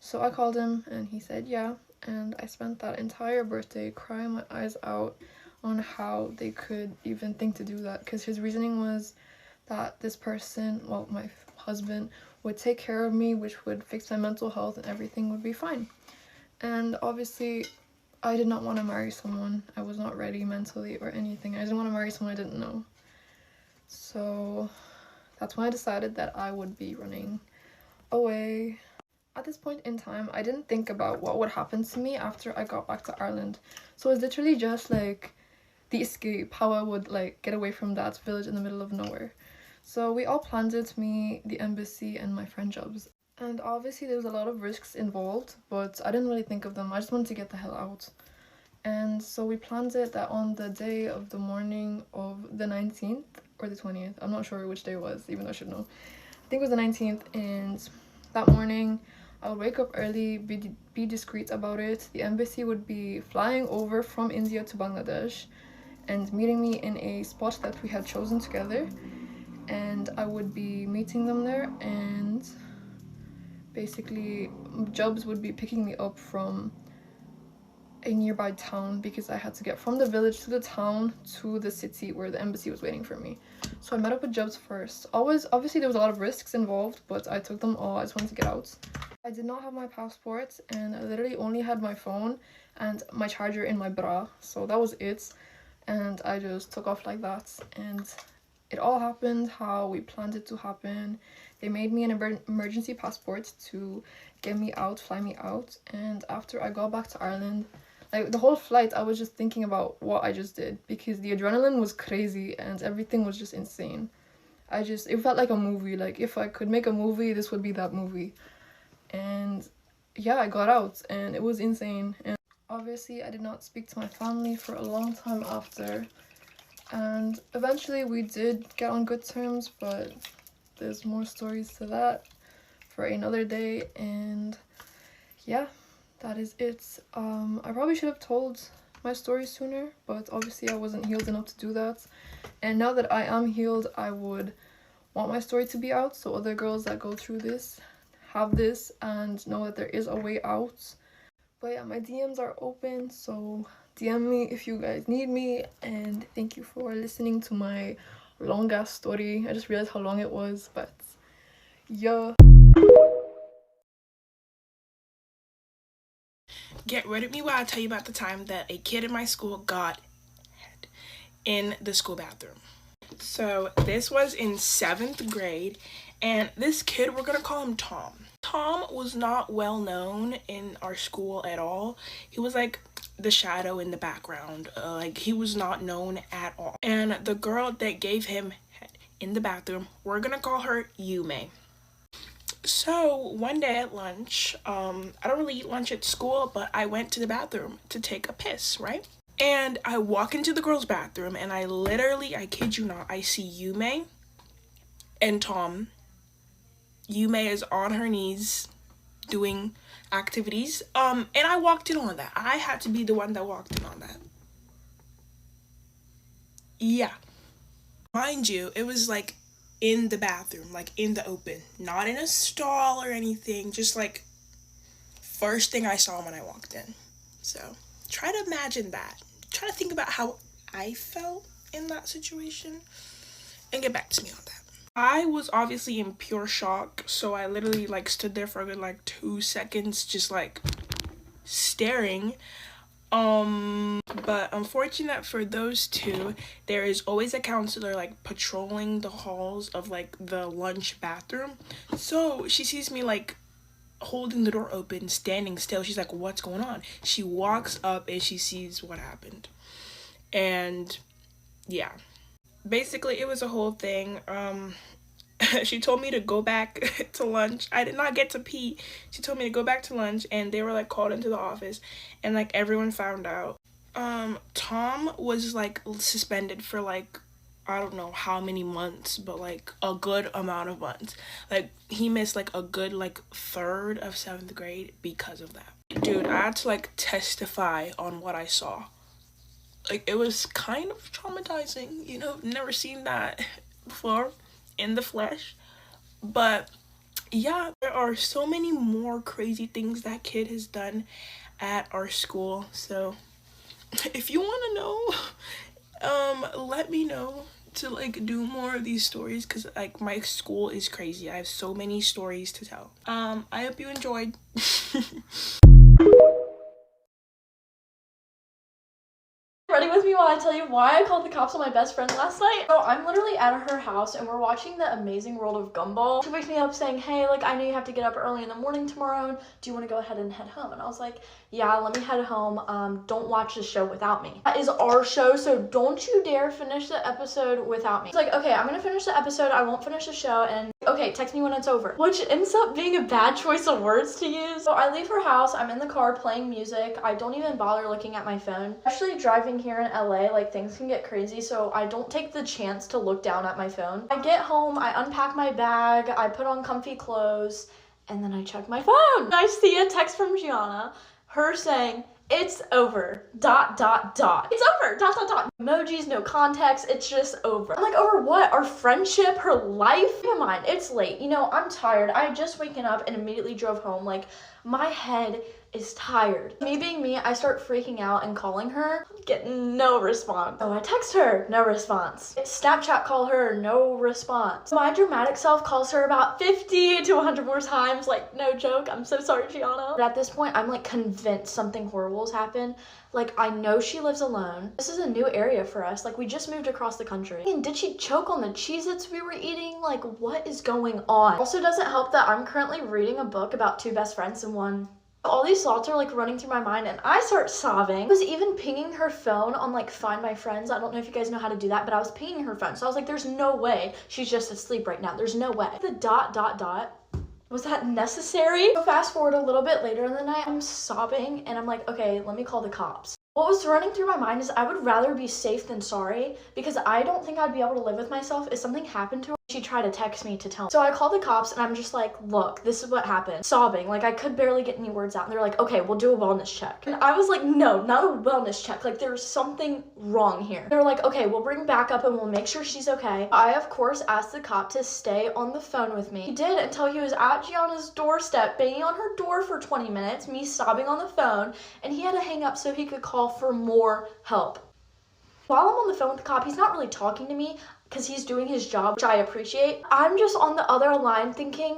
So I called him and he said yeah, and I spent that entire birthday crying my eyes out on how they could even think to do that, because his reasoning was that this person, well, my husband, would take care of me, which would fix my mental health and everything would be fine. And obviously I did not want to marry someone. I was not ready mentally or anything. I didn't want to marry someone I didn't know. So that's when I decided that I would be running away. At this point in time, I didn't think about what would happen to me after I got back to Ireland. So it's literally just like the escape, how I would like get away from that village in the middle of nowhere. So we all planned it, me, the embassy, and my friend Jobs. And obviously there was a lot of risks involved, but I didn't really think of them. I just wanted to get the hell out. And so we planned it that on the day of the morning of the 19th or the 20th, I'm not sure which day it was, even though I should know. I think it was the 19th, and that morning I would wake up early, be discreet about it. The embassy would be flying over from India to Bangladesh and meeting me in a spot that we had chosen together, and I would be meeting them there, and basically Jobs would be picking me up from a nearby town because I had to get from the village to the town to the city where the embassy was waiting for me. So I met up with Jobs first. Obviously there was a lot of risks involved, but I took them all. I just wanted to get out. I did not have my passport, and I literally only had my phone and my charger in my bra, so that was it. And I just took off like that, and it all happened how we planned it to happen. They made me an emergency passport to get me out, fly me out, and after I got back to Ireland, like the whole flight, I was just thinking about what I just did because the adrenaline was crazy and everything was just insane. It felt like a movie. Like if I could make a movie, this would be that movie. And yeah, I got out and it was insane. And obviously I did not speak to my family for a long time after, and eventually we did get on good terms, but there's more stories to that for another day. And yeah, that is it. I probably should have told my story sooner, but obviously I wasn't healed enough to do that. And now that I am healed, I would want my story to be out so other girls that go through this have this and know that there is a way out. But yeah, my DMs are open, so DM me if you guys need me. And thank you for listening to my long ass story. I just realized how long it was, but yeah. Get rid of me while I tell you about the time that a kid in my school got head in the school bathroom. So this was in 7th grade, and this kid, we're gonna call him Tom. Tom was not well known in our school at all. He was like the shadow in the background. Like he was not known at all. And the girl that gave him head in the bathroom, we're gonna call her Yume. So one day at lunch, I don't really eat lunch at school, but I went to the bathroom to take a piss, right? And I walk into the girls' bathroom and I kid you not, I see Yume and Tom. Yume is on her knees doing activities. And I walked in on that. I had to be the one that walked in on that. Yeah. Mind you, it was like in the bathroom, like in the open, not in a stall or anything, just like first thing I saw when I walked in. So try to imagine that. Try to think about how I felt in that situation and get back to me on that. I was obviously in pure shock, so I literally like stood there for a good like 2 seconds just like staring. But unfortunate for those two, there is always a counselor like patrolling the halls of like the lunch bathroom. So she sees me like holding the door open, standing still. She's like, what's going on? She walks up and she sees what happened. And yeah, basically it was a whole thing. She told me to go back to lunch. I did not get to pee. She told me to go back to lunch, and they were like called into the office, and like everyone found out. Tom was like suspended for like, I don't know how many months, but like a good amount of months. Like he missed like a good like third of 7th grade because of that. Dude, I had to like testify on what I saw. Like it was kind of traumatizing, you know, never seen that before in the flesh. But yeah, there are so many more crazy things that kid has done at our school. So if you want to know, let me know to like do more of these stories, because like my school is crazy. I have so many stories to tell. I hope you enjoyed. Ready with me while I tell you why I called the cops on my best friend last night? So I'm literally at her house and we're watching The Amazing World of Gumball. She wakes me up saying, hey, like I know you have to get up early in the morning tomorrow. Do you want to go ahead and head home? And I was like, yeah, let me head home. Don't watch the show without me. That is our show, so don't you dare finish the episode without me. It's like, okay, I'm gonna finish the episode. I won't finish the show, and okay, text me when it's over. Which ends up being a bad choice of words to use. So I leave her house. I'm in the car playing music. I don't even bother looking at my phone. Actually, driving here in LA, like things can get crazy, so I don't take the chance to look down at my phone. I get home, I unpack my bag, I put on comfy clothes, and then I check my phone. I see a text from Gianna, her saying, it's over, ... It's over, ... Emojis, no context, it's just over. I'm like, over what? Our friendship, her life? Never mind, it's late. You know, I'm tired. I had just waken up and immediately drove home. Like, my head is tired. Me being me, I start freaking out and calling her, get no response. So I text her, no response. Snapchat call her, no response. My dramatic self calls her about 50 to 100 more times, like no joke, I'm so sorry, Gianna. But at this point, I'm like convinced something horrible has happened. Like I know she lives alone. This is a new area for us. Like we just moved across the country. And did she choke on the Cheez-Its we were eating? Like what is going on? Also doesn't help that I'm currently reading a book about two best friends in one. All these thoughts are like running through my mind and I start sobbing. I was even pinging her phone on like Find My Friends. I don't know if you guys know how to do that, but I was pinging her phone. So I was like, there's no way she's just asleep right now. There's no way. The ... Was that necessary? So fast forward a little bit later in the night, I'm sobbing and I'm like, okay, let me call the cops. What was running through my mind is I would rather be safe than sorry, because I don't think I'd be able to live with myself if something happened to her. She tried to text me to tell me. So I called the cops and I'm just like, look, this is what happened. Sobbing, like I could barely get any words out. And they're like, okay, we'll do a wellness check. And I was like, no, not a wellness check. Like there's something wrong here. They're like, okay, we'll bring backup and we'll make sure she's okay. I, of course, asked the cop to stay on the phone with me. He did until he was at Gianna's doorstep, banging on her door for 20 minutes, me sobbing on the phone, and he had to hang up so he could call for more help. While I'm on the phone with the cop, he's not really talking to me because he's doing his job, which I appreciate. I'm just on the other line thinking,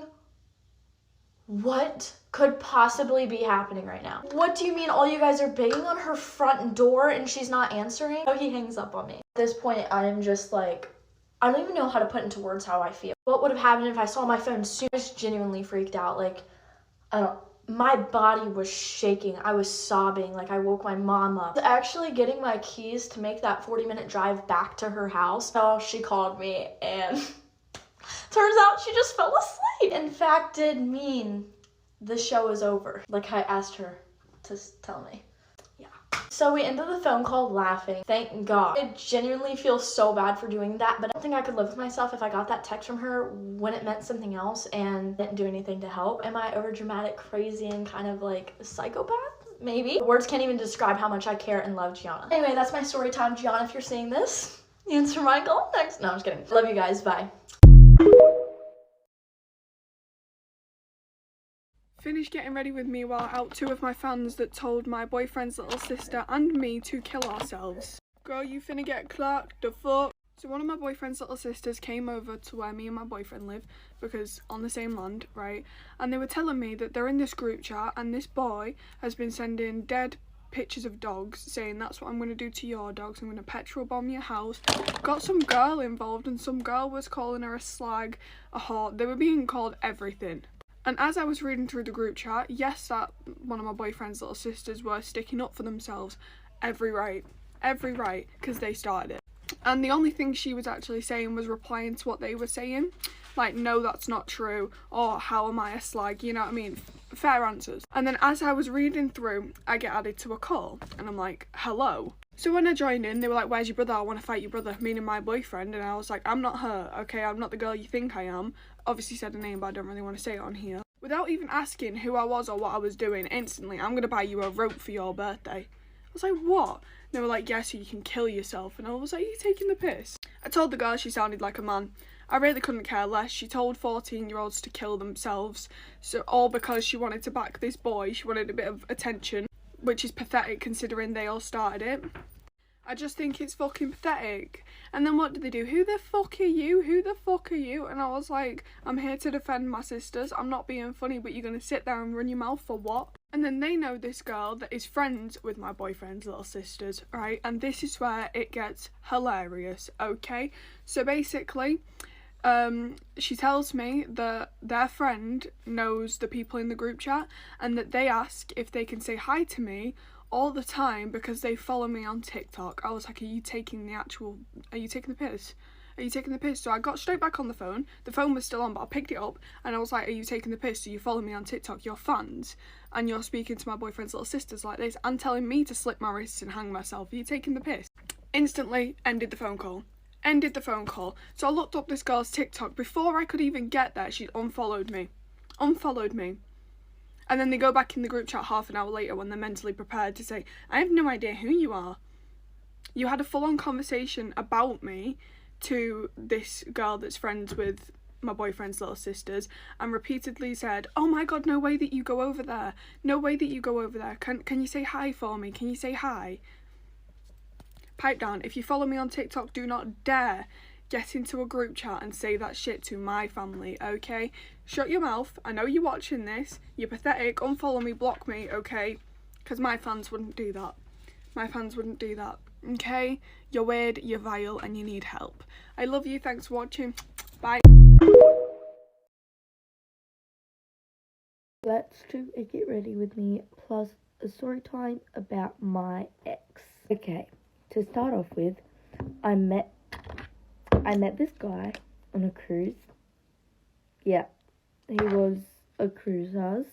what could possibly be happening right now? What do you mean all you guys are banging on her front door and she's not answering? So he hangs up on me. At this point, I'm just like, I don't even know how to put into words how I feel. What would have happened if I saw my phone soon? I was genuinely freaked out. Like, my body was shaking. I was sobbing. Like I woke my mom up. Actually getting my keys to make that 40-minute drive back to her house. So she called me and turns out she just fell asleep. In fact, did mean the show is over. Like I asked her to tell me. Yeah. So we ended the phone call laughing. Thank God. I genuinely feel so bad for doing that, but I don't think I could live with myself if I got that text from her when it meant something else and didn't do anything to help. Am I overdramatic, crazy, and kind of like a psychopath? Maybe. Words can't even describe how much I care and love Gianna. Anyway, that's my story time. Gianna, if you're seeing this, answer my call next. No, I'm just kidding. Love you guys. Bye. Finished getting ready with me while out two of my fans that told my boyfriend's little sister and me to kill ourselves. Girl, you finna get clocked, the fuck? So one of my boyfriend's little sisters came over to where me and my boyfriend live, because on the same land, right? And they were telling me that they're in this group chat and this boy has been sending dead pictures of dogs saying that's what I'm going to do to your dogs. I'm going to petrol bomb your house. Got some girl involved and some girl was calling her a slag, a whore. They were being called everything. And as I was reading through the group chat, yes, that one of my boyfriend's little sisters were sticking up for themselves every right, because they started it. And the only thing she was actually saying was replying to what they were saying. Like, no, that's not true, or how am I a slag, you know what I mean? Fair answers. And then as I was reading through, I get added to a call, and I'm like, hello. So when I joined in, they were like, where's your brother? I want to fight your brother, meaning my boyfriend. And I was like, I'm not her, okay? I'm not the girl you think I am. Obviously said a name, but I don't really want to say it on here. Without even asking who I was or what I was doing, instantly, I'm going to buy you a rope for your birthday. I was like, what? They were like, yeah, so you can kill yourself. And I was like, are you taking the piss? I told the girl she sounded like a man. I really couldn't care less. She told 14-year-olds to kill themselves. So all because she wanted to back this boy. She wanted a bit of attention, which is pathetic considering they all started it. I just think it's fucking pathetic. And then what did they do? Who the fuck are you? Who the fuck are you? And I was like, I'm here to defend my sisters. I'm not being funny, but you're going to sit there and run your mouth for what? And then they know this girl that is friends with my boyfriend's little sisters, right? And this is where it gets hilarious, okay? So basically, she tells me that their friend knows the people in the group chat and that they ask if they can say hi to me all the time because they follow me on TikTok. I was like, are you taking the piss? Are you taking the piss? So I got straight back on the phone. The phone was still on, but I picked it up and I was like, are you taking the piss? So you follow me on TikTok, you're fans, and you're speaking to my boyfriend's little sisters like this and telling me to slit my wrists and hang myself. Are you taking the piss? Instantly ended the phone call. So I looked up this girl's TikTok. Before I could even get there, she'd unfollowed me. And then they go back in the group chat half an hour later when they're mentally prepared to say, I have no idea who you are. You had a full-on conversation about me to this girl that's friends with my boyfriend's little sisters and repeatedly said, oh my god, no way that you go over there. Can you say hi for me? Can you say hi? Pipe down. If you follow me on TikTok, do not dare get into a group chat and say that shit to my family, okay? Shut your mouth. I know you're watching this. You're pathetic. Unfollow me, block me, okay? Because my fans wouldn't do that. Okay? You're weird, you're vile, and you need help. I love you. Thanks for watching. Bye. Let's do a get ready with me plus a story time about my ex. Okay, to start off with, I met this guy on a cruise. Yeah, he was a cruiser.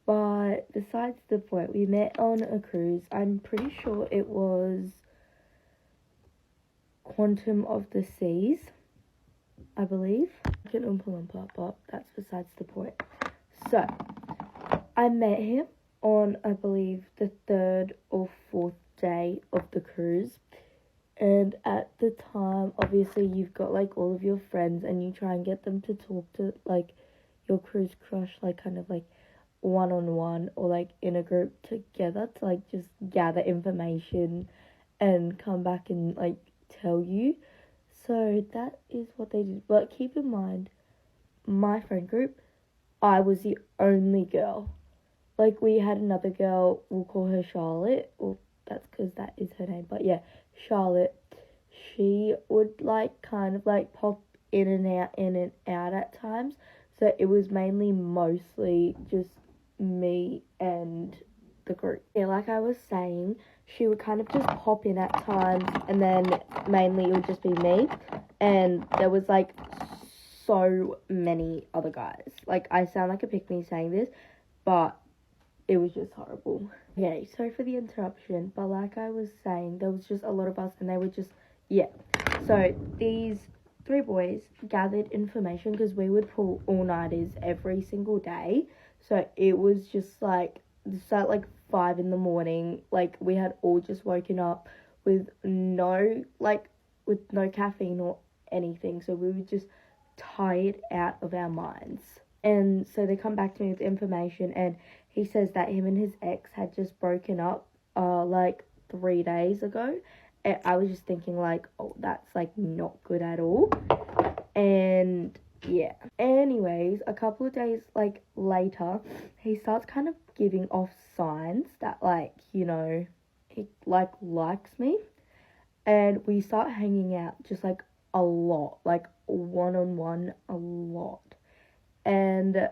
But besides the point, we met on a cruise. I'm pretty sure it was Quantum of the Seas, I believe. I can Oompa Loompa, but that's besides the point. So, I met him on, I believe, the 3rd or 4th day of the cruise. And at the time, obviously, you've got, like, all of your friends and you try and get them to talk to, like, your cruise crush, like, kind of, like, one-on-one or, like, in a group together to, like, just gather information and come back and, like, tell you. So that is what they did. But keep in mind, my friend group, I was the only girl. Like, we had another girl, we'll call her Charlotte. Well, that's because that is her name. But yeah, Charlotte. She would, like, kind of, like, pop in and out at times. So it was mostly just me and the group. Yeah, like I was saying, she would kind of just pop in at times, and then mainly it would just be me, and there was, like, so many other guys. Like, I sound like a pick-me saying this, but it was just horrible. Okay, sorry for the interruption, but like I was saying, there was just a lot of us, and they were just, yeah. So these 3 boys gathered information, because we would pull all-nighters every single day. So it was just, like, start, like, 5 in the morning. Like, we had all just woken up with no caffeine or anything. So we were just tired out of our minds. And so they come back to me with information, and he says that him and his ex had just broken up, like, 3 days ago. And I was just thinking, like, oh, that's, like, not good at all. And yeah. Anyways, a couple of days, like, later, he starts kind of giving off signs that, like, you know, he, like, likes me. And we start hanging out just, like, a lot, like one-on-one a lot. And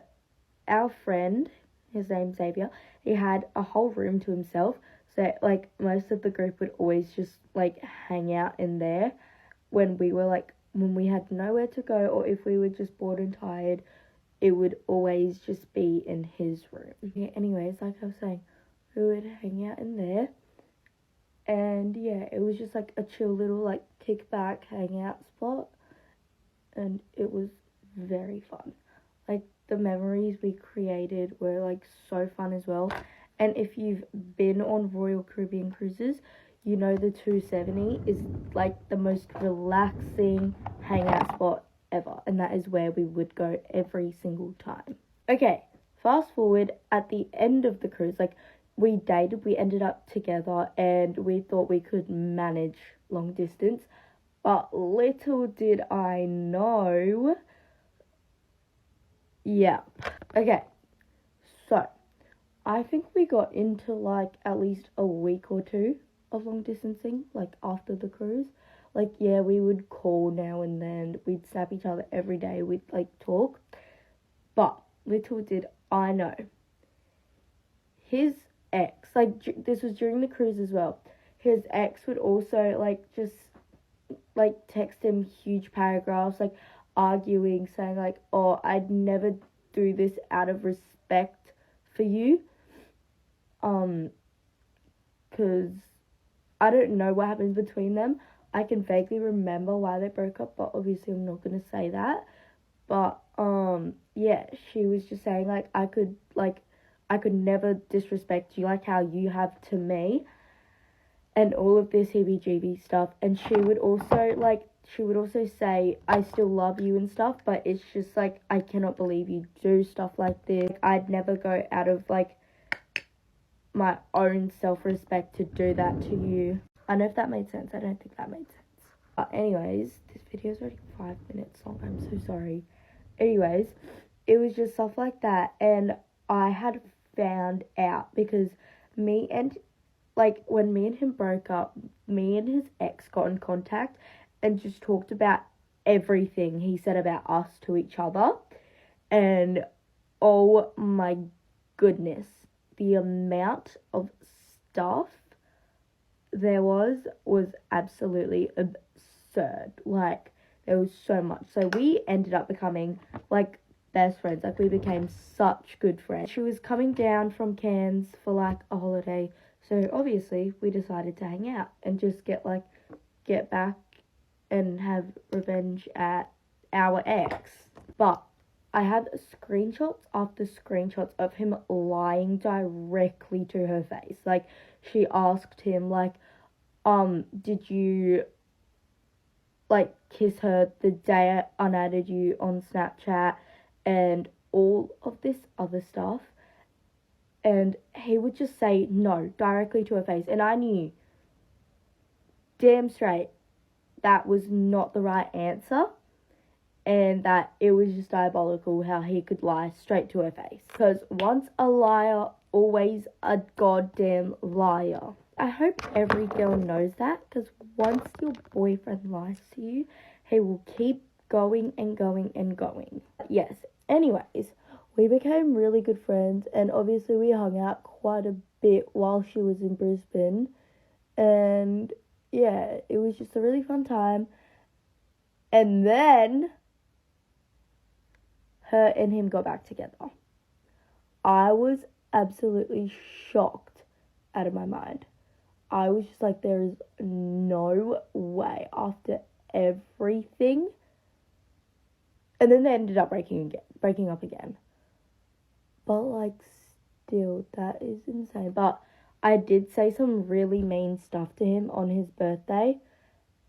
our friend, his name's Xavier, he had a whole room to himself. So, like, most of the group would always just, like, hang out in there when we had nowhere to go, or if we were just bored and tired, it would always just be in his room. Yeah, anyways, like I was saying, we would hang out in there. And, yeah, it was just, like, a chill little, like, kickback hangout spot. And it was very fun. Like, the memories we created were, like, so fun as well. And if you've been on Royal Caribbean cruises, you know the 270 is, like, the most relaxing hangout spot ever. And that is where we would go every single time. Okay, fast forward at the end of the cruise, like, we dated, we ended up together, and we thought we could manage long distance. But little did I know. Yeah. Okay. So, I think we got into, like, at least a week or two of long distancing, like, after the cruise. Like, yeah, we would call now and then. We'd snap each other every day. We'd, like, talk. But little did I know, his ex, like, this was during the cruise as well. His ex would also, like, just, like, text him huge paragraphs, like, arguing, saying, like, oh, I'd never do this out of respect for you. Because I don't know what happens between them. I can vaguely remember why they broke up, but obviously I'm not going to say that. But, yeah, she was just saying, like, I could never disrespect you like how you have to me. And all of this heebie-jeebie stuff. And she would also say, I still love you and stuff, but it's just, like, I cannot believe you do stuff like this. I'd never go out of, like, my own self-respect to do that to you. I know if that made sense. I don't think that made sense. But anyways, this video is already 5 minutes long. I'm so sorry. Anyways, it was just stuff like that. And I had found out because when me and him broke up, me and his ex got in contact and just talked about everything he said about us to each other. And oh my goodness, the amount of stuff there was absolutely absurd. Like, there was so much. So we ended up becoming, like, best friends. Like, we became such good friends. She was coming down from Cairns for, like, a holiday. So obviously we decided to hang out and just get back and have revenge at our ex. But I have screenshots after screenshots of him lying directly to her face. Like, she asked him, like, did you, like, kiss her the day I unadded you on Snapchat, and all of this other stuff. And he would just say no directly to her face. And I knew damn straight that was not the right answer. And that it was just diabolical how he could lie straight to her face. Because once a liar, always a goddamn liar. I hope every girl knows that. Because once your boyfriend lies to you, he will keep going and going and going. Yes, anyways, we became really good friends, and obviously we hung out quite a bit while she was in Brisbane, and yeah, it was just a really fun time. And then her and him got back together. I was absolutely shocked out of my mind. I was just like, there is no way after everything. And then they ended up breaking up again. But, like, still, that is insane. But I did say some really mean stuff to him on his birthday,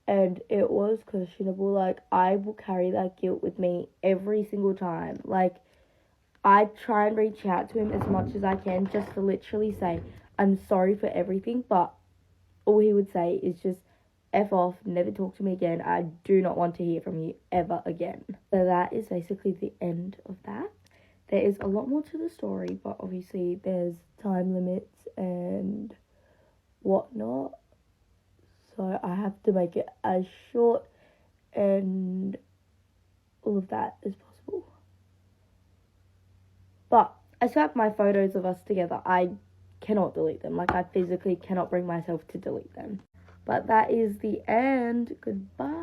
and it was questionable. Like, I will carry that guilt with me every single time. Like, I try and reach out to him as much as I can just to literally say, I'm sorry for everything, but all he would say is just, F off, never talk to me again. I do not want to hear from you ever again. So that is basically the end of that. There is a lot more to the story, but obviously there's time limits and whatnot. So I have to make it as short and all of that is possible. But I still have my photos of us together. I cannot delete them. Like, I physically cannot bring myself to delete them. But that is the end. Goodbye.